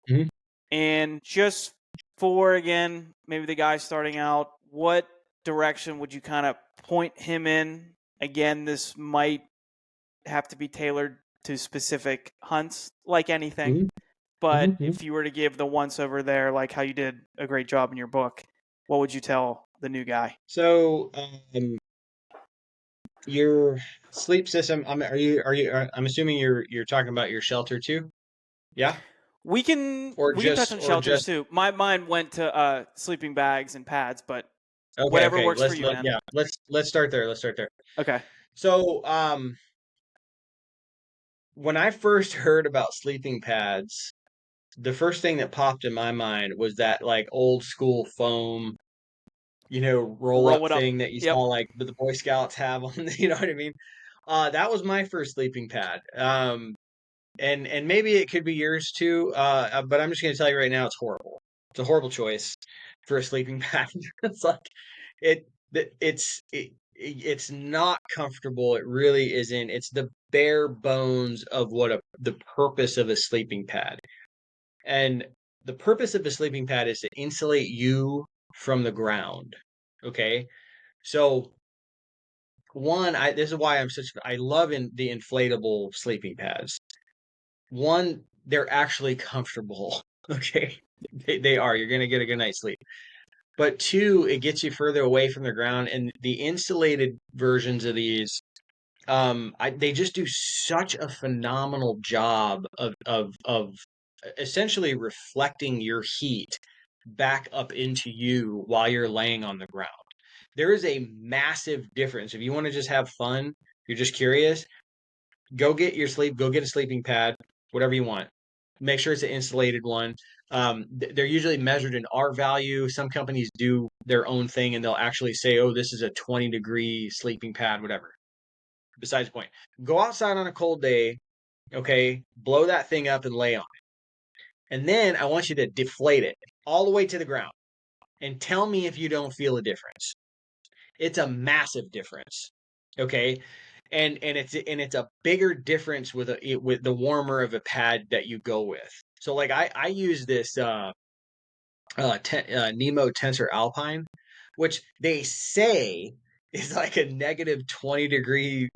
Mhm. And just for, again, maybe the guy starting out, what direction would you kind of point him in? Again, this might have to be tailored to specific hunts, like anything. Mhm. But Mhm. Mhm. if you were to give the once over there, like how you did a great job in your book, what would you tell the new guy? So, your sleep system. I'm assuming you're talking about your shelter too. Yeah. We can Or we can touch just on or shelters just too. My mind went to sleeping bags and pads, but okay. whatever Okay. works for you, man. Let's start there. Let's start there. Okay. So, when I first heard about sleeping pads, the first thing that popped in my mind was that like old school foam, roll Roll up it up. thing that you Yep. saw like the Boy Scouts have on, you know what I mean? That was my first sleeping pad. And maybe it could be yours too. But I'm just gonna tell you right now, it's horrible. It's a horrible choice for a sleeping pad. It's like it, it's not comfortable. It really isn't. It's the bare bones of the purpose of a sleeping pad. And the purpose of a sleeping pad is to insulate you from the ground. Okay. So this is why I love the inflatable sleeping pads. One, they're actually comfortable. Okay. They are. You're gonna get a good night's sleep. But two, it gets you further away from the ground. And the insulated versions of these, they just do such a phenomenal job of essentially reflecting your heat back up into you while you're laying on the ground. There is a massive difference. If you want to just have fun, you're just curious, go get a sleeping pad, whatever you want. Make sure it's an insulated one. They're usually measured in R value. Some companies do their own thing and they'll actually say, oh, this is a 20-degree sleeping pad, whatever. Besides the point. Go outside on a cold day, okay, blow that thing up and lay on it. And then I want you to deflate it all the way to the ground and tell me if you don't feel a difference. It's a massive difference. Okay. And it's a bigger difference with the warmer of a pad that you go with. So like I use this Nemo Tensor Alpine, which they say is like a negative 20-degree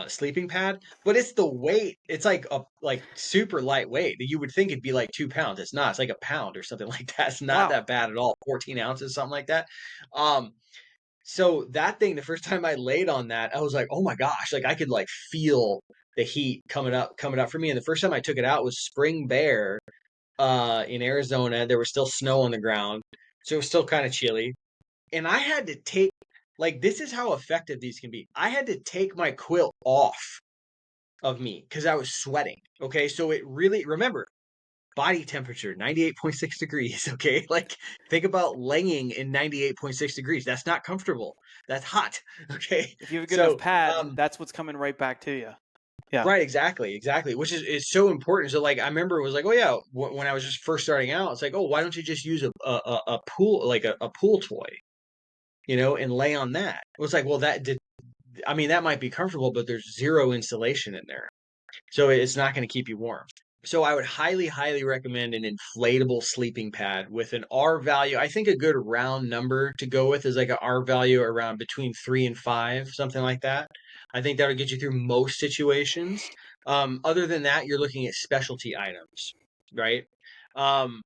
sleeping pad, but it's the weight. It's like super lightweight. You would think it'd be like 2 pounds. It's not. It's like a pound or something like that. It's not Wow. that bad at all. 14 ounces, something like that. Um, so that thing, the first time I laid on that, I was like, oh my gosh, like I could like feel the heat coming up for me. And the first time I took it out was spring bear in Arizona. There was still snow on the ground, so it was still kind of chilly. And I had to take, like, this is how effective these can be. I had to take my quilt off of me because I was sweating. Okay, so it really, remember, body temperature 98.6 degrees. Okay, like think about laying in 98.6 degrees. That's not comfortable. That's hot. Okay, If you have a good enough so pad, that's what's coming right back to you. Yeah. right, exactly, which is so important. So like I remember it was like, oh yeah, when I was just first starting out, it's like, oh, why don't you just use a pool, like a pool toy, and lay on that. It was like, well, I mean, that might be comfortable, but there's zero insulation in there, so it's not going to keep you warm. So I would highly, highly recommend an inflatable sleeping pad with an R value. I think a good round number to go with is like an R value around between 3 and 5, something like that. I think that'll get you through most situations. Other than that, you're looking at specialty items, right? Um,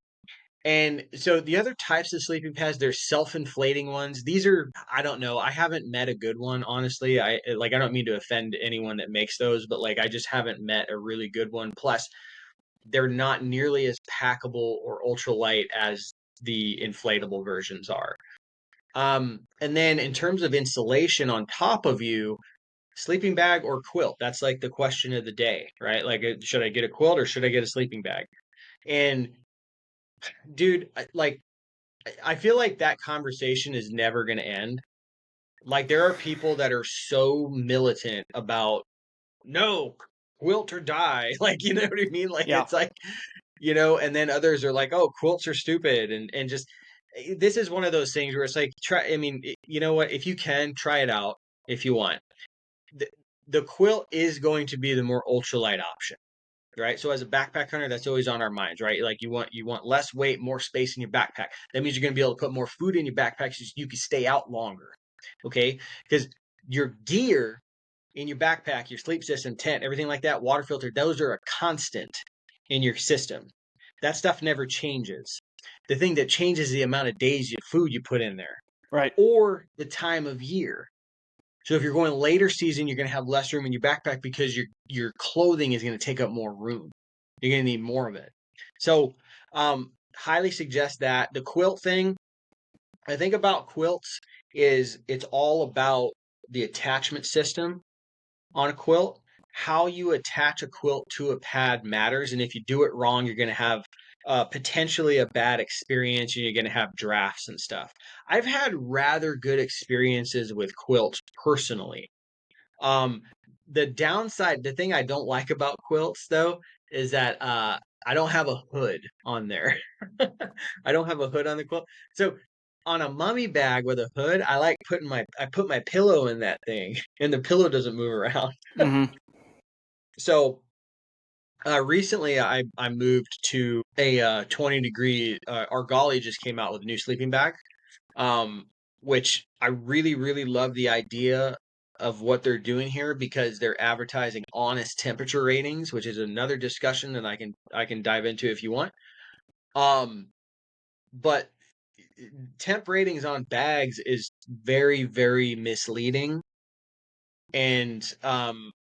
And so the other types of sleeping pads, there's self-inflating ones. These are, I don't know, I haven't met a good one, honestly. I don't mean to offend anyone that makes those, but like I just haven't met a really good one. Plus, they're not nearly as packable or ultralight as the inflatable versions are. And then in terms of insulation on top of you, sleeping bag or quilt, that's like the question of the day, right? Like, should I get a quilt or should I get a sleeping bag? And dude, I feel like that conversation is never going to end. Like, there are people that are so militant about no, quilt or die. Like, you know what I mean? Like, Yeah. it's like, and then others are like, oh, quilts are stupid. And just, this is one of those things where it's like, try, I mean, you know what? If you can, try it out if you want. The, the quilt is going to be the more ultralight option. Right. So as a backpack hunter, that's always on our minds, right? Like you want less weight, more space in your backpack. That means you're going to be able to put more food in your backpack so you can stay out longer. Okay. Because your gear in your backpack, your sleep system, tent, everything like that, water filter, those are a constant in your system. That stuff never changes. The thing that changes is the amount of days of food you put in there Right. or the time of year. So if you're going later season, you're going to have less room in your backpack because your clothing is going to take up more room. You're going to need more of it. So highly suggest that. The quilt thing, I think about quilts is it's all about the attachment system on a quilt. How you attach a quilt to a pad matters, and if you do it wrong, you're going to have potentially a bad experience, and you're going to have drafts and stuff. I've had rather good experiences with quilts personally. Um, the downside, the thing I don't like about quilts though, is that I don't have a hood on there. I don't have a hood on the quilt. So on a mummy bag with a hood, I put my pillow in that thing, and the pillow doesn't move around. Mm-hmm. So recently I moved to a 20-degree. Argali just came out with a new sleeping bag, um, which I really, really love the idea of what they're doing here because they're advertising honest temperature ratings, which is another discussion that I can dive into if you want. Um, but temp ratings on bags is very, very misleading. And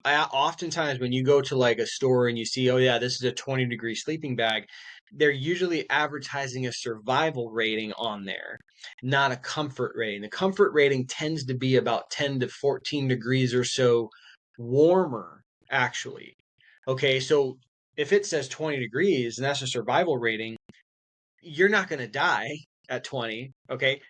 oftentimes when you go to like a store and you see, oh yeah, this is a 20-degree sleeping bag, they're usually advertising a survival rating on there, not a comfort rating. The comfort rating tends to be about 10 to 14 degrees or so warmer, actually. Okay, so if it says 20 degrees and that's a survival rating, you're not going to die at 20. Okay,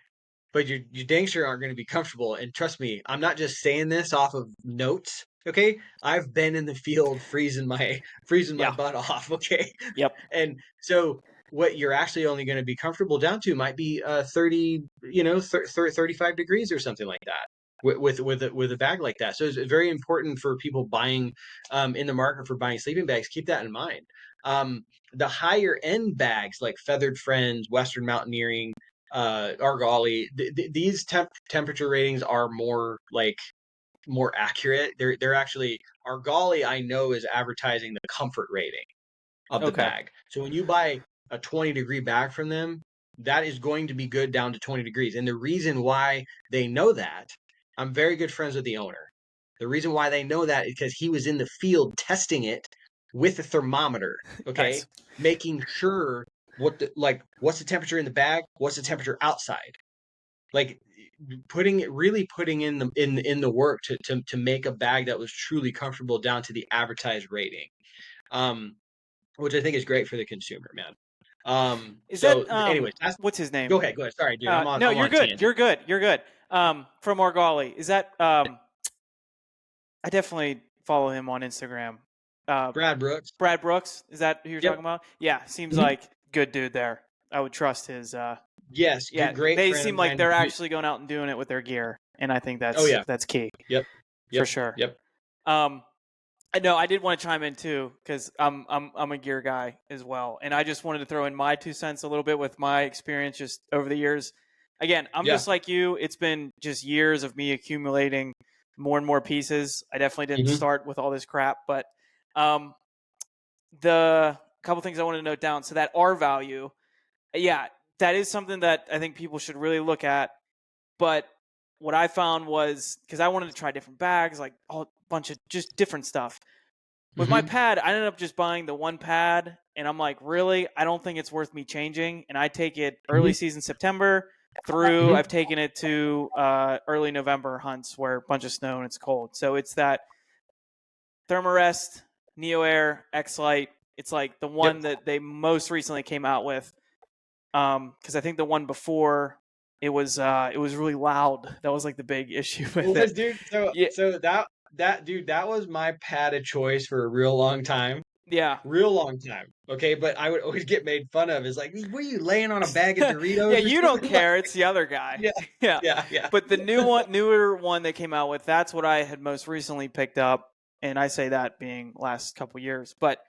but you dang sure aren't going to be comfortable. And trust me, I'm not just saying this off of notes. Okay, I've been in the field freezing my Yeah. butt off. Okay, Yep. and so what you're actually only going to be comfortable down to might be 30, 35 degrees or something like that. With a bag like that, so it's very important for people buying in the market for buying sleeping bags. Keep that in mind. The higher end bags like Feathered Friends, Western Mountaineering, Argali, these temperature ratings are more accurate. They're actually Argali, I know, is advertising the comfort rating of the Okay. bag. So when you buy a 20-degree bag from them, that is going to be good down to 20 degrees. And the reason why they know that, I'm very good friends with the owner. The reason why they know that is because he was in the field testing it with a thermometer, okay? Nice. Making sure what's the temperature in the bag, what's the temperature outside. Like putting in the work to make a bag that was truly comfortable down to the advertised rating. Um, which I think is great for the consumer, man. Is that So anyways, that's what's his name? go ahead. Sorry, dude. I'm on No, I'm you're on good. tangent. You're good. You're good. From Argali. Is that I definitely follow him on Instagram. Uh, Brad Brooks. Brad Brooks. Is that who you're talking Yep. about? Yeah, seems Mhm. like good dude there. I would trust his. Yes, Yeah, great they friend seem of like mine. they're actually going out and doing it with their gear, and I think Oh yeah. that's key Yep. for Yep. sure. Yep. Um, I know I did want to chime in too because I'm a gear guy as well, and I just wanted to throw in my 2 cents a little bit with my experience just over the years. Again, I'm Yeah. just like you. It's been just years of me accumulating more and more pieces. I definitely didn't Hmm. start with all this crap, but um, the couple things I wanted to note down. So that R value, Yeah, that is something that I think people should really look at. But what I found was, because I wanted to try different bags, like a bunch of just different stuff. With my Mm-hmm. pad, I ended up just buying the one pad, and I'm like, really? I don't think it's worth me changing. And I take it early Mm-hmm. season September through, Mm-hmm. I've taken it to early November hunts where a bunch of snow and it's cold. So it's that Thermarest, Neo Air, X Lite. It's like the Yep. one that they most recently came out with. Because I think the one before it was really loud. That was like the big issue It with it. was, dude. So Yeah, that dude, that was my pad of choice for a real long time. yeah, Real long time. Okay, but I would always get made fun of. Is like, what are you laying on a bag of yeah. Doritos or You don't something? Like, care. It's the other guy. yeah, Yeah, yeah. but the newer one they came out with, that's what I had most recently picked up, and I say that being last couple years. But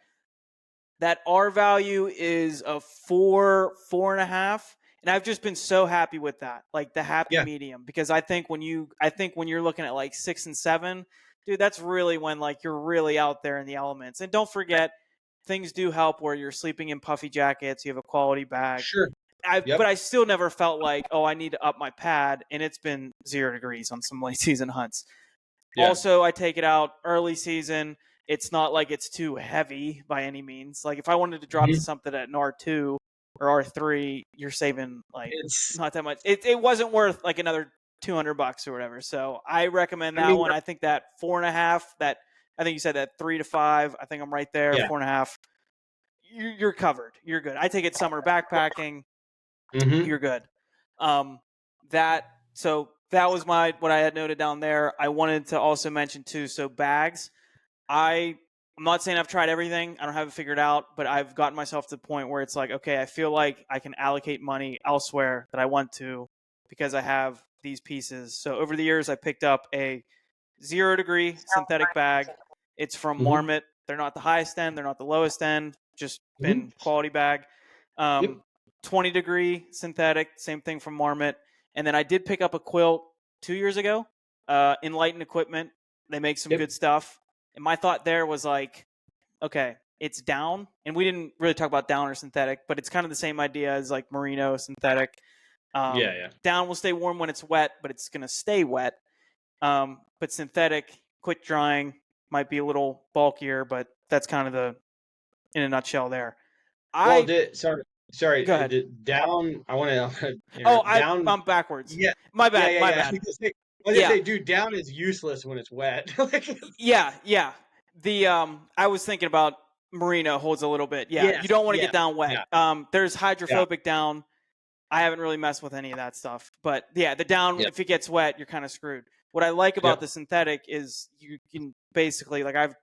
that R value is a 4.5, and I've just been so happy with that, like the happy Yeah, medium, because I think when you're looking at like 6 and 7, dude, that's really when like you're really out there in the elements. And don't forget, things do help where you're sleeping in puffy jackets, you have a quality bag. sure. But Yep. I still never felt like, oh, I need to up my pad, and it's been 0 degrees on some late season hunts. Yeah. Also, I take it out early season. It's not like it's too heavy by any means. Like if I wanted to drop to Mhm. something at an R2 or R3, you're saving like It's, not that much. It wasn't worth like another $200 or whatever. So I recommend I that mean, one. I think that 4.5. That I think you said that 3 to 5. I think I'm right there. yeah. 4.5. You're covered. You're good. I take it summer backpacking. Mm-hmm. You're good. Um, that so that was my what I had noted down there. I wanted to also mention too. So bags. I'm not saying I've tried everything. I don't have it figured out, but I've gotten myself to the point where it's like, okay, I feel like I can allocate money elsewhere that I want to because I have these pieces. So over the years, I picked up a 0 degree synthetic bag. It's from Mm-hmm. Marmot. They're not the highest end. They're not the lowest end. Just Mm-hmm. been quality bag. Yep. Um, 20 degree synthetic. Same thing from Marmot. And then I did pick up a quilt 2 years ago. Enlightened Equipment. They make some Yep. good stuff. And my thought there was like, okay, it's down. And we didn't really talk about down or synthetic, but it's kind of the same idea as like merino synthetic. Yeah, yeah. Down will stay warm when it's wet, but it's going to stay wet. But synthetic, quick drying, might be a little bulkier, but that's kind of the in a nutshell there. Well, I Go sorry. ahead. Down. I want to Oh, interrupt. Down. I'm backwards. Yeah, My yeah, bad. yeah, My yeah. bad. I was gonna Yeah, say, dude, down is useless when it's wet. Like, yeah, yeah. The I was thinking about merino holds a little bit. Yeah, you yes, don't want to get yeah, down wet. yeah, There's yeah, hydrophobic down. I haven't really messed with any of that stuff, but yeah, the down yep, if it gets wet, you're kind of screwed. What I like about yep. the synthetic is you can basically like I've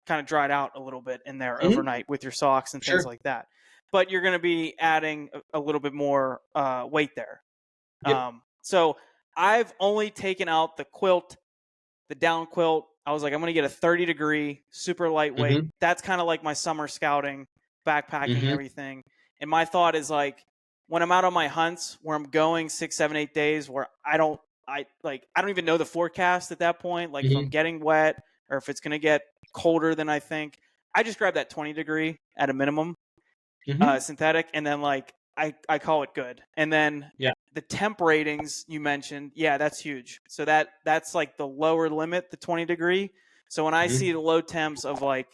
kind of dried out a little bit in there Mm-hmm. overnight with your socks and things Sure. like that. But you're going to be adding a little bit more weight there. Yep. So I've only taken out the quilt, the down quilt. I was like, I'm going to get a 30 degree, super lightweight. Mm-hmm. That's kind of like my summer scouting, backpacking, Mm-hmm. everything. And my thought is like, when I'm out on my hunts where I'm going 6, 7, 8 days where I don't even know the forecast at that point, like if I'm Mm-hmm. getting wet or if it's going to get colder than I think. I just grab that 20 degree at a minimum, Mm-hmm. synthetic, and then like I call it good. And then Yeah. the temp ratings you mentioned, yeah, that's huge. So that's like the lower limit, the 20 degree. So when I Mm-hmm. see the low temps of like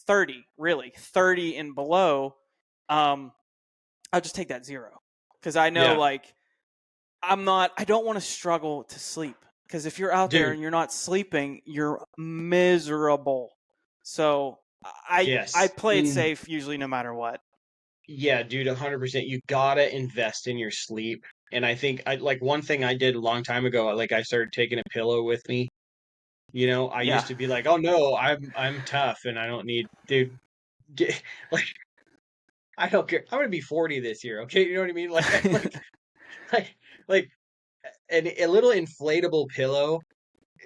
30, really 30 and below, um, I'll just take that 0 because I know Yeah, like I don't want to struggle to sleep because if you're out there dude. and you're not sleeping, you're miserable. So I Yes. play it safe usually no matter what. Yeah, dude, 100%. You gotta invest in your sleep. And I think I like one thing I did a long time ago, like I started taking a pillow with me. I Yeah. used to be like, "Oh no, I'm tough and I don't need dude, get, like I don't care. I'm gonna be 40 this year, okay? You know what I mean? Like like a little inflatable pillow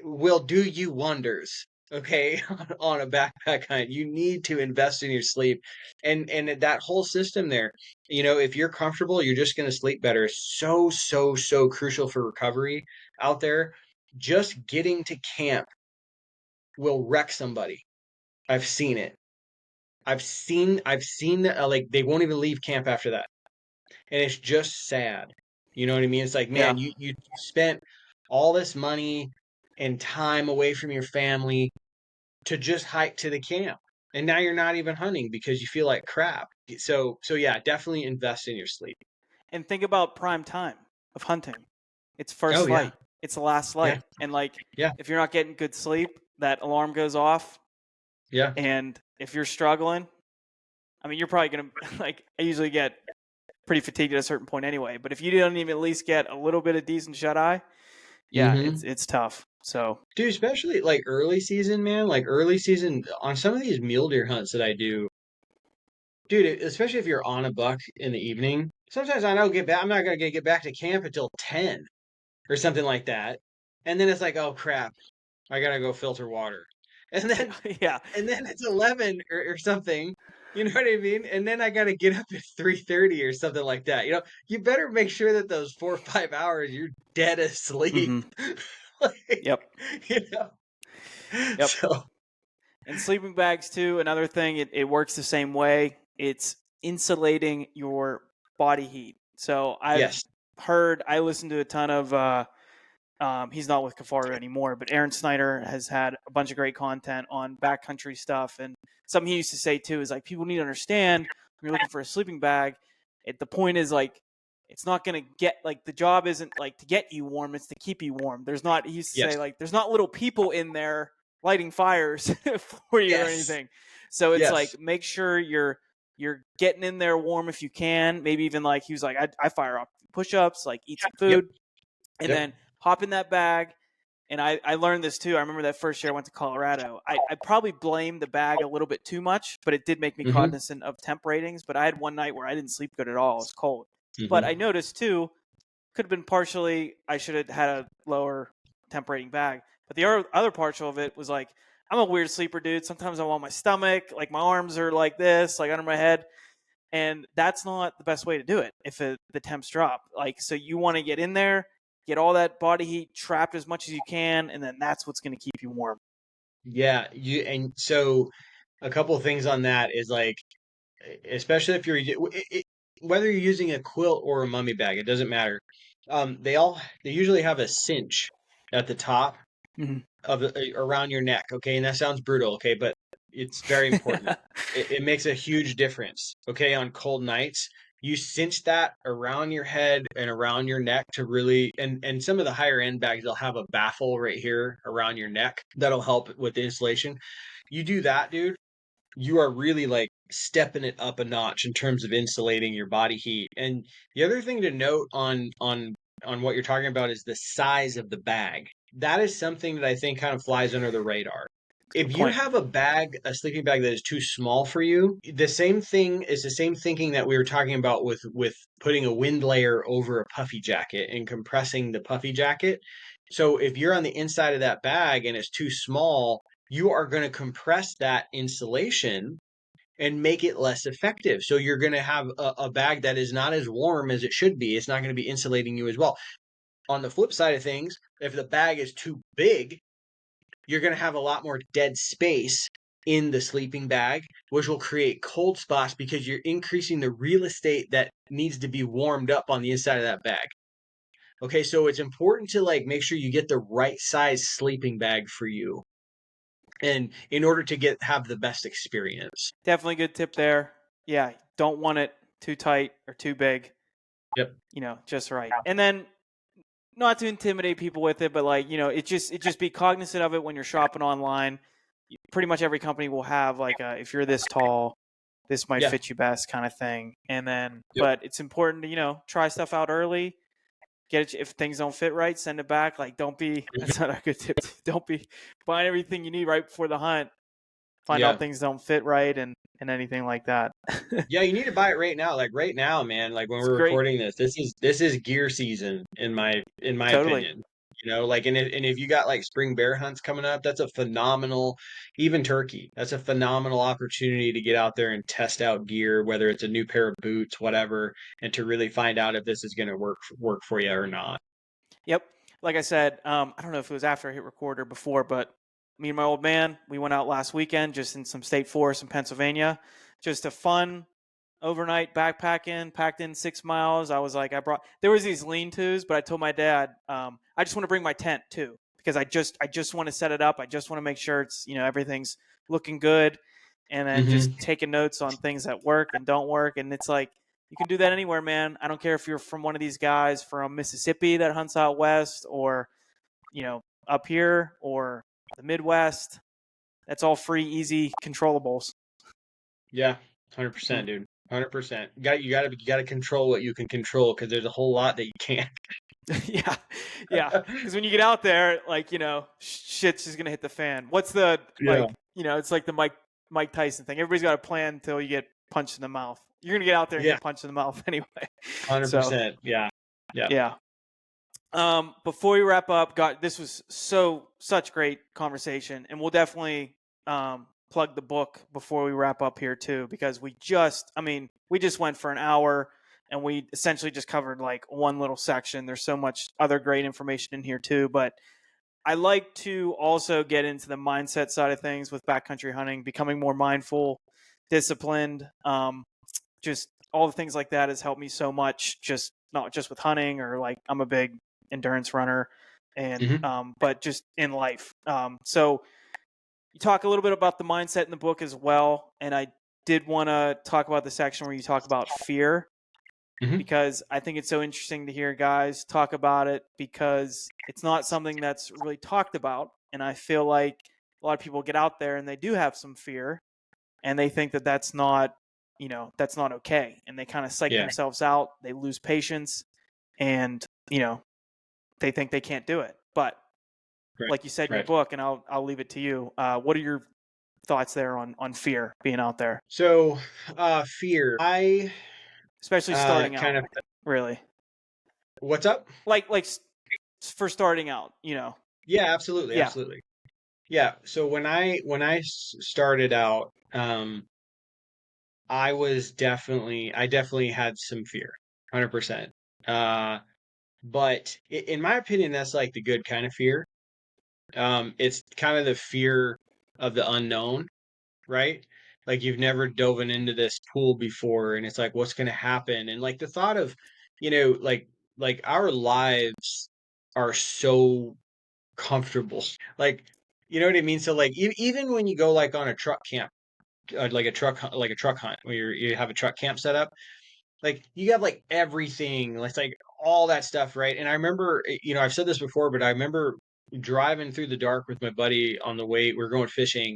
will do you wonders. Okay, on a backpack hunt, you need to invest in your sleep, and that whole system there. If you're comfortable, you're just gonna sleep better. So so so crucial for recovery out there. Just getting to camp will wreck somebody. I've seen it. I've seen like they won't even leave camp after that. and it's just sad. You know what I mean? It's like, Yeah. man, you spent all this money and time away from your family to just hike to the camp. And now you're not even hunting because you feel like crap. So yeah, definitely invest in your sleep. And think about prime time of hunting. It's Oh first yeah. light. It's the last Yeah. light. And like Yeah. if you're not getting good sleep, that alarm goes off. Yeah. And if you're struggling, I mean, you're probably gonna like. I usually get pretty fatigued at a certain point anyway. But if you don't even at least get a little bit of decent shut eye, yeah, Mm-hmm. it's tough. So Dude, especially like early season, man. Like early season on some of these mule deer hunts that I do, dude, especially if you're on a buck in the evening. Sometimes I don't get back. I'm not gonna get back to camp until 10 or something like that. And then it's like, oh crap, I gotta go filter water. And then yeah, and then it's 11 or something. You know what I mean? And then I gotta get up at 3:30 or something like that. You know, you better make sure that those 4 or 5 hours you're dead asleep. mm-hmm. Like, Yep, you know. yep. So And sleeping bags too. Another thing, it works the same way. It's insulating your body heat. So I've yes. heard. I listened to a ton of. He's not with Kafaru anymore, but Aaron Snyder has had a bunch of great content on backcountry stuff. And something he used to say too is like people need to understand when you're looking for a sleeping bag. The point is like it's not going to get like the job isn't like to get you warm; it's to keep you warm. There's not. He used to say Yes. like there's not little people in there lighting fires for you or Yes. anything. So it's Yes. like make sure you're getting in there warm if you can. Maybe even like he was like I fire up push-ups, like eat some Yep. food, and Yep. then hop in that bag. And I learned this too. I remember that first year I went to Colorado. I probably blamed the bag a little bit too much, but it did make me Mm-hmm. cognizant of temp ratings. But I had one night where I didn't sleep good at all. It was cold. But I Mm-hmm. noticed too, could have been partially I should have had a lower temp rating bag. But the other partial of it was like, I'm a weird sleeper, dude. Sometimes I'm on my stomach, like my arms are like this, like under my head. And that's not the best way to do it if the temps drop. Like, so you want to get in there, get all that body heat trapped as much as you can, and then that's what's going to keep you warm. Yeah. You and so a couple of things on that is like, especially if whether you're using a quilt or a mummy bag, it doesn't matter. They usually have a cinch at the top Mm-hmm. of around your neck. Okay, and that sounds brutal. Okay, but it's very important. It makes a huge difference. Okay, on cold nights, you cinch that around your head and around your neck to really and some of the higher end bags they'll have a baffle right here around your neck that'll help with the insulation. You do that, dude, you are really like stepping it up a notch in terms of insulating your body heat. And the other thing to note on what you're talking about is the size of the bag. That is something that I think kind of flies under the radar. Good If you point. have a sleeping bag that is too small for you, the same thing is the same thinking that we were talking about with putting a wind layer over a puffy jacket and compressing the puffy jacket. So if you're on the inside of that bag and it's too small, you are going to compress that insulation and make it less effective. So you're going to have a bag that is not as warm as it should be. It's not going to be insulating you as well. On the flip side of things, if the bag is too big, you're going to have a lot more dead space in the sleeping bag, which will create cold spots because you're increasing the real estate that needs to be warmed up on the inside of that bag. Okay, so it's important to like make sure you get the right size sleeping bag for you and in order to get have the best experience. Definitely good tip there. Yeah, don't want it too tight or too big. Yep. Just right. And then not to intimidate people with it, but like it just be cognizant of it when you're shopping online. Pretty much every company will have like if you're this tall, this might Yeah. fit you best kind of thing. And then, Yep. but it's important to try stuff out early. Get it if things don't fit right, send it back. Like don't be Mhm. that's not a good tip. Don't be buying everything you need right before the hunt. Find out Yeah. things don't fit right and anything like that. Yeah, you need to buy it right now. Like right now, man, like when It's we're great. recording this is gear season in my Totally. opinion. Like and if you got like spring bear hunts coming up, that's a phenomenal even turkey. That's a phenomenal opportunity to get out there and test out gear, whether it's a new pair of boots, whatever, and to really find out if this is going to work for you or not. Yep. Like I said, I don't know if it was after I hit record or before, but me and my old man, we went out last weekend just in some state forest in Pennsylvania. Just a fun overnight backpacking, packed in 6 miles. I was like, there was these lean-tos, but I told my dad, I just want to bring my tent too, because I just want to set it up. I just want to make sure it's, everything's looking good, and then just Mm-hmm. taking notes on things that work and don't work. And it's like, you can do that anywhere, man. I don't care if you're from one of these guys from Mississippi that hunts out west, or, up here, or the Midwest. That's all free, easy controllables. Yeah, 100%, dude. 100%. You gotta control what you can control because there's a whole lot that you can't. Yeah, yeah. Because when you get out there, like, shit's just gonna hit the fan. What's the Yeah. like? It's like the Mike Tyson thing. Everybody's got a plan until you get punched in the mouth. You're gonna get out there and Yeah, get punched in the mouth anyway. So 100%. Yeah. Yeah. yeah. Before we wrap up, God, this was such great conversation, and we'll definitely plug the book before we wrap up here too, because we just went for an hour, and we essentially just covered like one little section. There's so much other great information in here too, but I like to also get into the mindset side of things with backcountry hunting, becoming more mindful, disciplined, just all the things like that has helped me so much, just not just with hunting, or like I'm a big endurance runner, and Hmm. but just in life. So you talk a little bit about the mindset in the book as well, and I did want to talk about the section where you talk about fear, Hmm. because I think it's so interesting to hear guys talk about it, because it's not something that's really talked about, and I feel like a lot of people get out there and they do have some fear, and they think that that's not okay, and they kind of psych Yeah. themselves out, they lose patience, and they think they can't do it. But Right. like you said in your Right. book, and I'll leave it to you, what are your thoughts there on fear being out there, So, fear. I especially starting kind out, of. really, What's up? like for starting out, Yeah, absolutely, yeah. absolutely. Yeah. So when I started out, I definitely had some fear, 100%. Uh, but in my opinion, that's like the good kind of fear. It's kind of the fear of the unknown, right? Like you've never dove into this pool before, and it's like, what's going to happen? And like the thought of, like our lives are so comfortable, like, you know what I mean? So like, even when you go like on a truck camp, like a truck hunt, where you have a truck camp set up, like you have like everything, it's like all that stuff, right? And I remember, I've said this before, but I remember driving through the dark with my buddy on the way we were going fishing,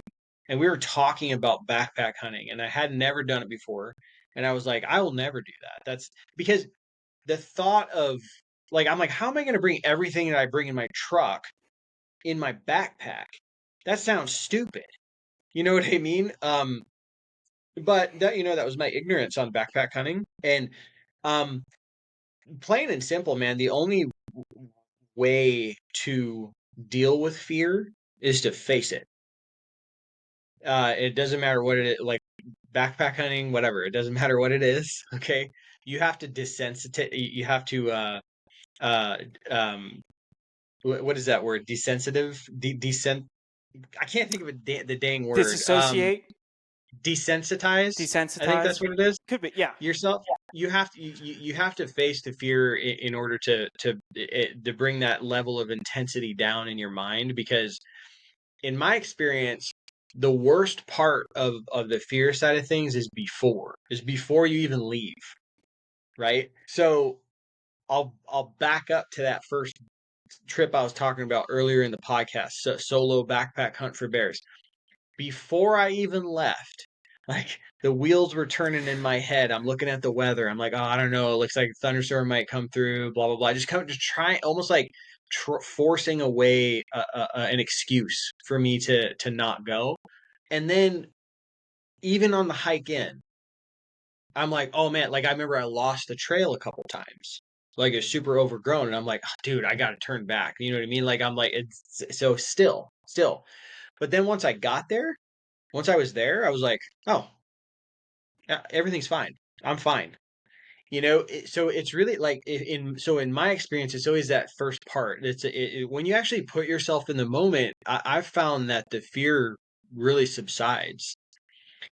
and we were talking about backpack hunting, and I had never done it before, and I was like, I will never do that. That's because the thought of, like, I'm like, how am I going to bring everything that I bring in my truck in my backpack? That sounds stupid. You know what I mean? But that was my ignorance on backpack hunting. And um, plain and simple, man, the only way to deal with fear is to face it. It doesn't matter what it is, like backpack hunting, whatever. It doesn't matter what it is. Okay, you have to desensitize. You have to uh, um, what is that word? Desensitive, descent. I can't think of the dang word. Disassociate, Desensitize. I think desensitize, that's what it is. could be, yeah. Yourself. You have to face the fear in order to bring that level of intensity down in your mind, because in my experience, the worst part of the fear side of things is before you even leave, right? So I'll back up to that first trip I was talking about earlier in the podcast, solo backpack hunt for bears. Before I even left, like the wheels were turning in my head. I'm looking at the weather. I'm like, oh, I don't know. It looks like a thunderstorm might come through. Blah blah blah. Just try, almost like forcing away an excuse for me to not go. And then even on the hike in, I'm like, oh man, like I remember I lost the trail a couple times. Like it's super overgrown, and I'm like, oh, dude, I got to turn back. You know what I mean? Like I'm like, it's so still. But then once I was there, I was like, oh, yeah, everything's fine. I'm fine. So it's really like in my experience, it's always that first part. When you actually put yourself in the moment, I've found that the fear really subsides.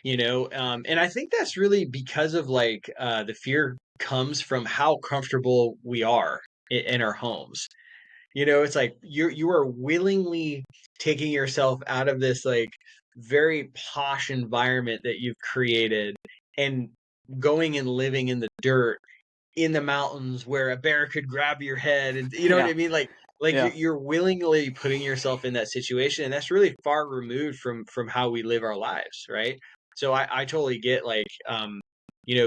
And I think that's really because of like the fear comes from how comfortable we are in our homes. It's like you are willingly taking yourself out of this like very posh environment that you've created and going and living in the dirt in the mountains where a bear could grab your head, and you know what Yeah. I mean, like Yeah. you're willingly putting yourself in that situation, and that's really far removed from how we live our lives, right? So I totally get like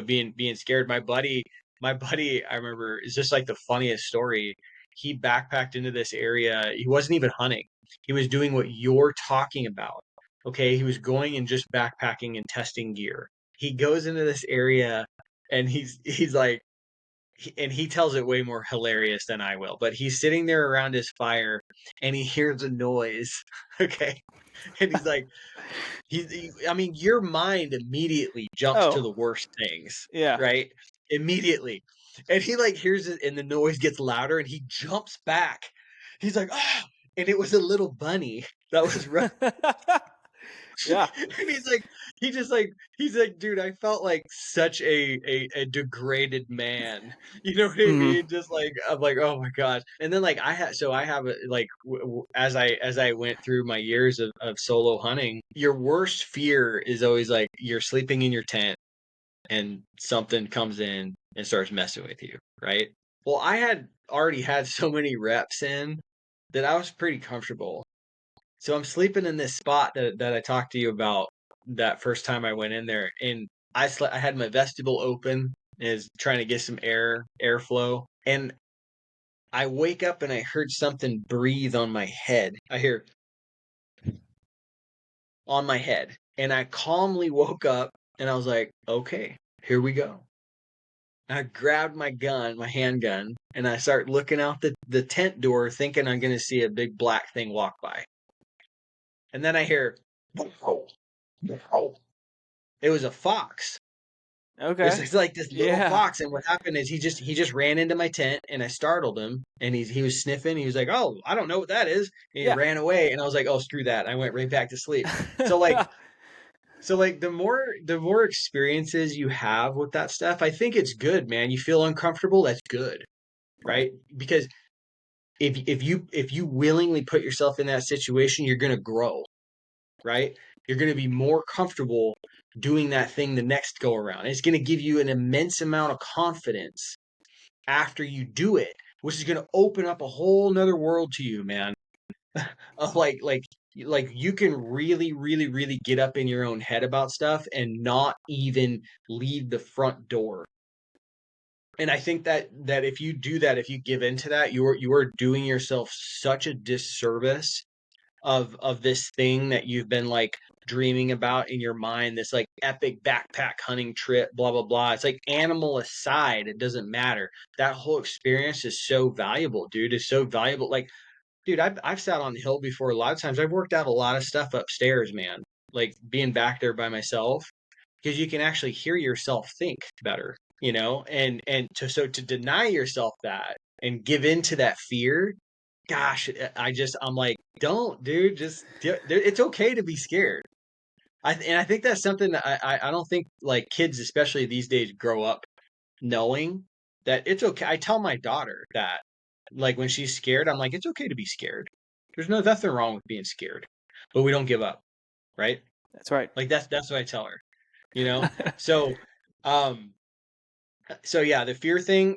being scared. My buddy I remember is just like the funniest story. He backpacked into this area. He wasn't even hunting. He was doing what you're talking about. Okay, he was going and just backpacking and testing gear. He goes into this area and he's like and he tells it way more hilarious than I will. But he's sitting there around his fire and he hears a noise. Okay. And he's like, I mean, your mind immediately jumps to Oh, the worst things, yeah. right? Immediately. And he like hears it and the noise gets louder and he jumps back. He's like, ah, and it was a little bunny that was Yeah. and he's like, dude, I felt like such a degraded man. You know what I Mhm. mean? Just like I'm like, oh my gosh. And then like I have a, like as I went through my years of solo hunting, your worst fear is always like you're sleeping in your tent and something comes in and starts messing with you, right? Well, I had already had so many reps in that I was pretty comfortable. So I'm sleeping in this spot that I talked to you about that first time I went in there, and I had my vestibule open, is trying to get some airflow, and I wake up and I heard something breathe on my head. I hear on my head, and I calmly woke up and I was like, okay, here we go. I grabbed my gun, my handgun, and I start looking out the tent door, thinking I'm gonna see a big black thing walk by, and then I hear. It was a fox. Okay. It's like this little Yeah. fox, and what happened is he just ran into my tent, and I startled him, and he was sniffing. He was like, "Oh, I don't know what that is," and he Yeah. ran away. And I was like, "Oh, screw that!" I went right back to sleep. So like, the more experiences you have with that stuff, I think it's good, man. You feel uncomfortable, that's good, Right. right? Because if you willingly put yourself in that situation, you're gonna grow, right? You're going to be more comfortable doing that thing the next go around. It's going to give you an immense amount of confidence after you do it, which is going to open up a whole nother world to you, man. Of like you can really, really, really get up in your own head about stuff and not even leave the front door. And I think that if you do that, if you give into that, you are doing yourself such a disservice of this thing that you've been like dreaming about in your mind, this like epic backpack hunting trip, blah blah blah. It's like, animal aside, it doesn't matter. That whole experience is so valuable, dude. It's so valuable. Like, dude, I've sat on the hill before a lot of times. I've worked out a lot of stuff upstairs, man. Like being back there by myself, because you can actually hear yourself think better, and to deny yourself that and give in to that fear. Gosh, I'm like, don't, dude, it's okay to be scared. And I think that's something that I don't think like kids, especially these days, grow up knowing that it's okay. I tell my daughter that, like, when she's scared, I'm like, it's okay to be scared. There's nothing wrong with being scared, but we don't give up, right? That's right. Like that's what I tell her, you know. So, um, so yeah, the fear thing.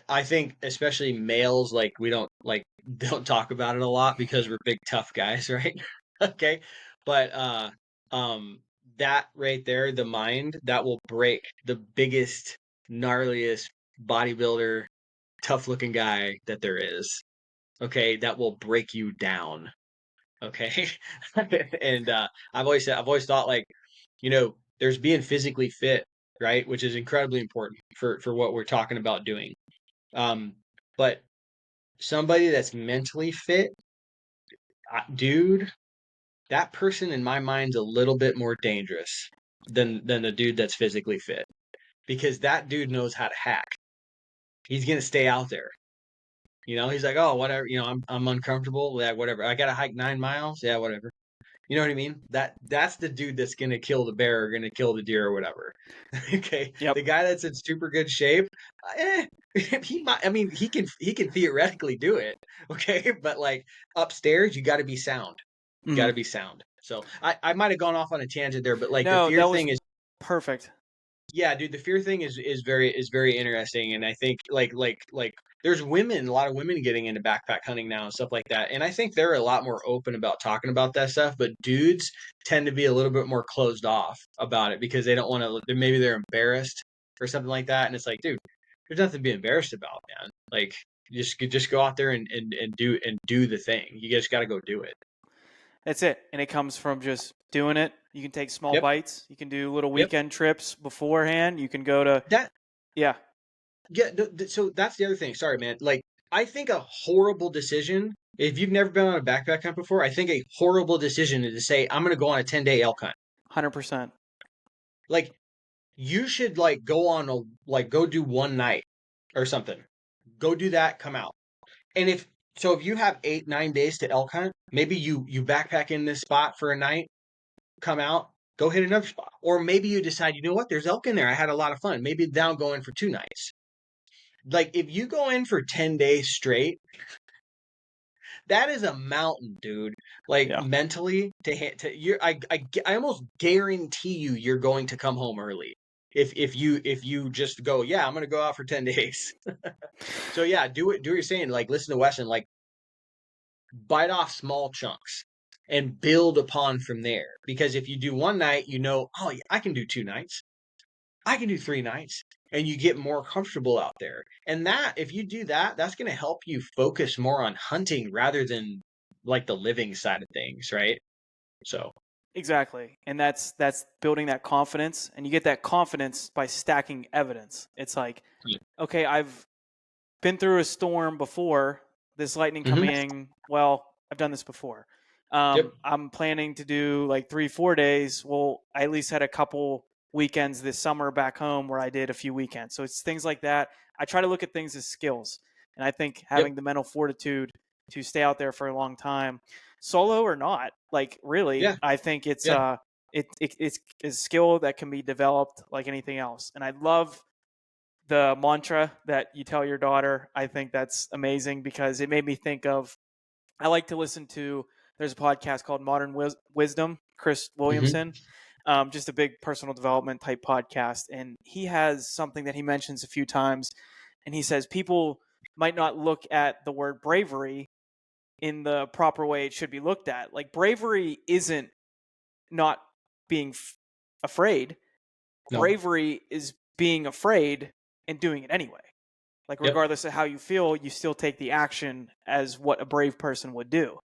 I think especially males, like, we don't like don't talk about it a lot because we're big tough guys, right? Okay. But um that right there, the mind that will break the biggest, gnarliest bodybuilder, tough looking guy that there is. Okay, that will break you down. Okay. And I've always thought, like, there's being physically fit, right? Which is incredibly important for what we're talking about doing. But somebody that's mentally fit, dude, that person in my mind's a little bit more dangerous than the dude that's physically fit, because that dude knows how to hack. He's gonna stay out there. He's like, oh, whatever. I'm uncomfortable. Yeah, whatever. I gotta hike 9 miles. Yeah, whatever. You know what I mean? That's the dude that's gonna kill the bear or gonna kill the deer or whatever. Okay, Yep. the guy that's in super good shape, eh, he might. I mean, he can theoretically do it. Okay, but like upstairs, you got to be sound. You got Mhm. to be sound. So I might have gone off on a tangent there, but like the No, fear that was thing is, perfect. yeah, dude, the fear thing is very interesting, and I think like there's women, a lot of women getting into backpack hunting now and stuff like that, and I think they're a lot more open about talking about that stuff. But dudes tend to be a little bit more closed off about it because they don't want to. Maybe they're embarrassed or something like that, and it's like, dude, there's nothing to be embarrassed about, man. Like just go out there and do the thing. You just got to go do it. That's it. And it comes from just doing it. You can take small Yep, bites. You can do little yep. weekend trips beforehand. You can go to, That yeah, Yeah, so that's the other thing. Sorry, man. Like, I think a horrible decision, if you've never been on a backpack hunt before, I think a horrible decision is to say, I'm going to go on a 10-day elk hunt. 100%. Like, you should, like, go do one night or something. Go do that, come out. And if you have 8, 9 days to elk hunt, maybe you backpack in this spot for a night, come out, go hit another spot. Or maybe you decide, you know what, there's elk in there. I had a lot of fun. Maybe now go in for 2 nights. Like, if you go in for 10 days straight, that is a mountain, dude. Like Yeah. mentally, I almost guarantee you're going to come home early if you just go, yeah, I'm gonna go out for 10 days. So yeah, do what you're saying. Like listen to Weston. Like bite off small chunks and build upon from there. Because if you do one night, oh, yeah, I can do 2 nights. I can do 3 nights, and you get more comfortable out there. And that, if you do that, that's going to help you focus more on hunting rather than like the living side of things, right? So, Exactly. And that's building that confidence. And you get that confidence by stacking evidence. It's like, okay, I've been through a storm before. This lightning mm-hmm. coming. Well, I've done this before. Yep, I'm planning to do like 3, 4 days. Well, I at least had a couple weekends this summer back home where I did a few weekends. So it's things like that. I try to look at things as skills, and I think yep, having the mental fortitude to stay out there for a long time, solo or not, like really, yeah, I think it's yeah, it's a skill that can be developed like anything else. And I love the mantra that you tell your daughter. I think that's amazing because it made me think of, I like to listen to, there's a podcast called Modern Wisdom, Chris mm-hmm. Williamson, just a big personal development type podcast. And he has something that he mentions a few times. And he says people might not look at the word bravery in the proper way it should be looked at. Like bravery isn't not being afraid. No, Bravery is being afraid and doing it anyway. Like yep, regardless of how you feel, you still take the action as what a brave person would do.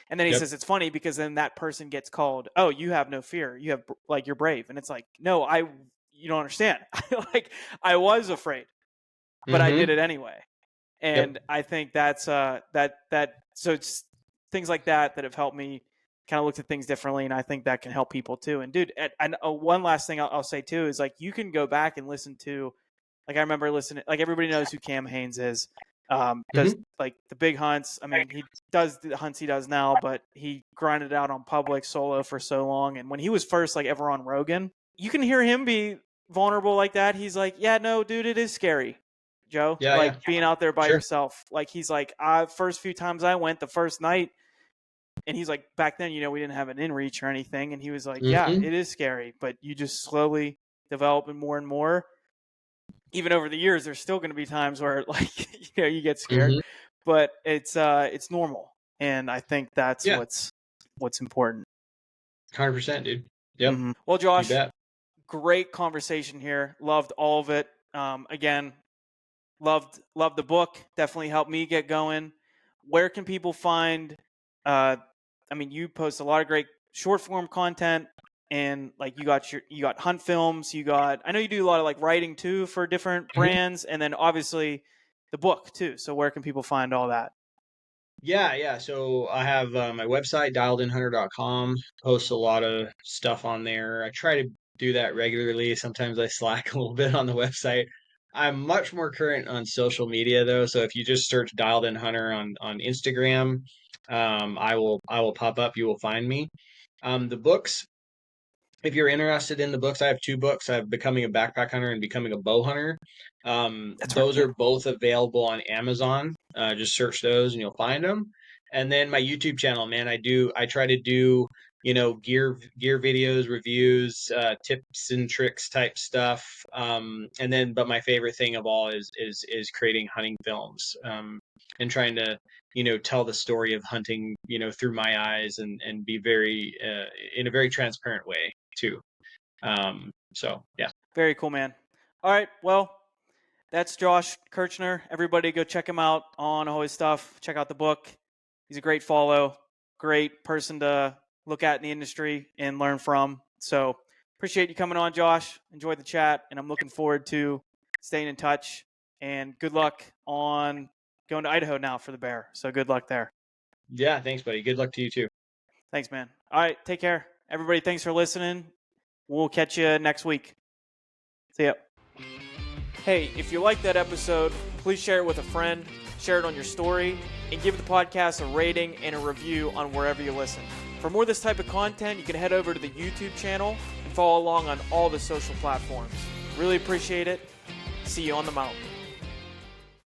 And then he yep, says it's funny because then that person gets called, "Oh, you have no fear. You have like you're brave." And it's like, "No, you don't understand. Like I was afraid, but I did mm-hmm. it anyway." Yep, And I think that's that so it's things like that that have helped me kind of look at things differently, and I think that can help people too. And dude, and one last thing I'll say too is like you can go back and listen to, like I remember listening, like everybody knows who Cam Haynes is. Does mm-hmm. like the big hunts. I mean, he does the hunts he does now, but he grinded out on public solo for so long. And when he was first like ever on Rogan, you can hear him be vulnerable like that. He's like, "Yeah, no, dude, it is scary, Joe. Yeah, yeah, Like being out there by sure, yourself." Like he's like, "I first few times I went the first night." And he's like, back then, we didn't have an in reach or anything. And he was like, "Yeah, mm-hmm. it is scary, but you just slowly develop it more and more. Even over the years, there's still going to be times where like you get scared, Mm-hmm. but it's normal, and I think that's Yeah, what's important." 100%, dude. Yep, Well, you Josh, bet. great conversation here. Loved all of it. Again, loved the book. Definitely helped me get going. Where can people find? Uh, I mean, you post a lot of great short form content, and like you got hunt films. You got, I know you do a lot of like writing too for different brands, and then obviously the book too. So where can people find all that? Yeah, yeah. So I have my website, dialedinhunter.com, posts a lot of stuff on there. I try to do that regularly. Sometimes I slack a little bit on the website. I'm much more current on social media though. So if you just search Dialed In Hunter on Instagram, I will pop up. You will find me. The books, if you're interested in the books, I have two books. I have Becoming a Backpack Hunter and Becoming a Bow Hunter. That's right. Those Yeah. are both available on Amazon. Just search those and you'll find them. And then my YouTube channel, man, I try to do, gear videos, reviews, tips and tricks type stuff. But my favorite thing of all is creating hunting films, and trying to, tell the story of hunting, through my eyes, and be very, in a very transparent way too. So yeah. Very cool, man. All right. Well, that's Josh Kirchner. Everybody go check him out on all his stuff. Check out the book. He's a great follow, great person to look at in the industry and learn from. So appreciate you coming on, Josh. Enjoyed the chat, and I'm looking forward to staying in touch. And good luck on going to Idaho now for the bear. So good luck there. Yeah, thanks, buddy. Good luck to you too. Thanks, man. All right, take care. Everybody, thanks for listening. We'll catch you next week. See ya. Hey, if you liked that episode, please share it with a friend, share it on your story, and give the podcast a rating and a review on wherever you listen. For more of this type of content, you can head over to the YouTube channel and follow along on all the social platforms. Really appreciate it. See you on the mountain.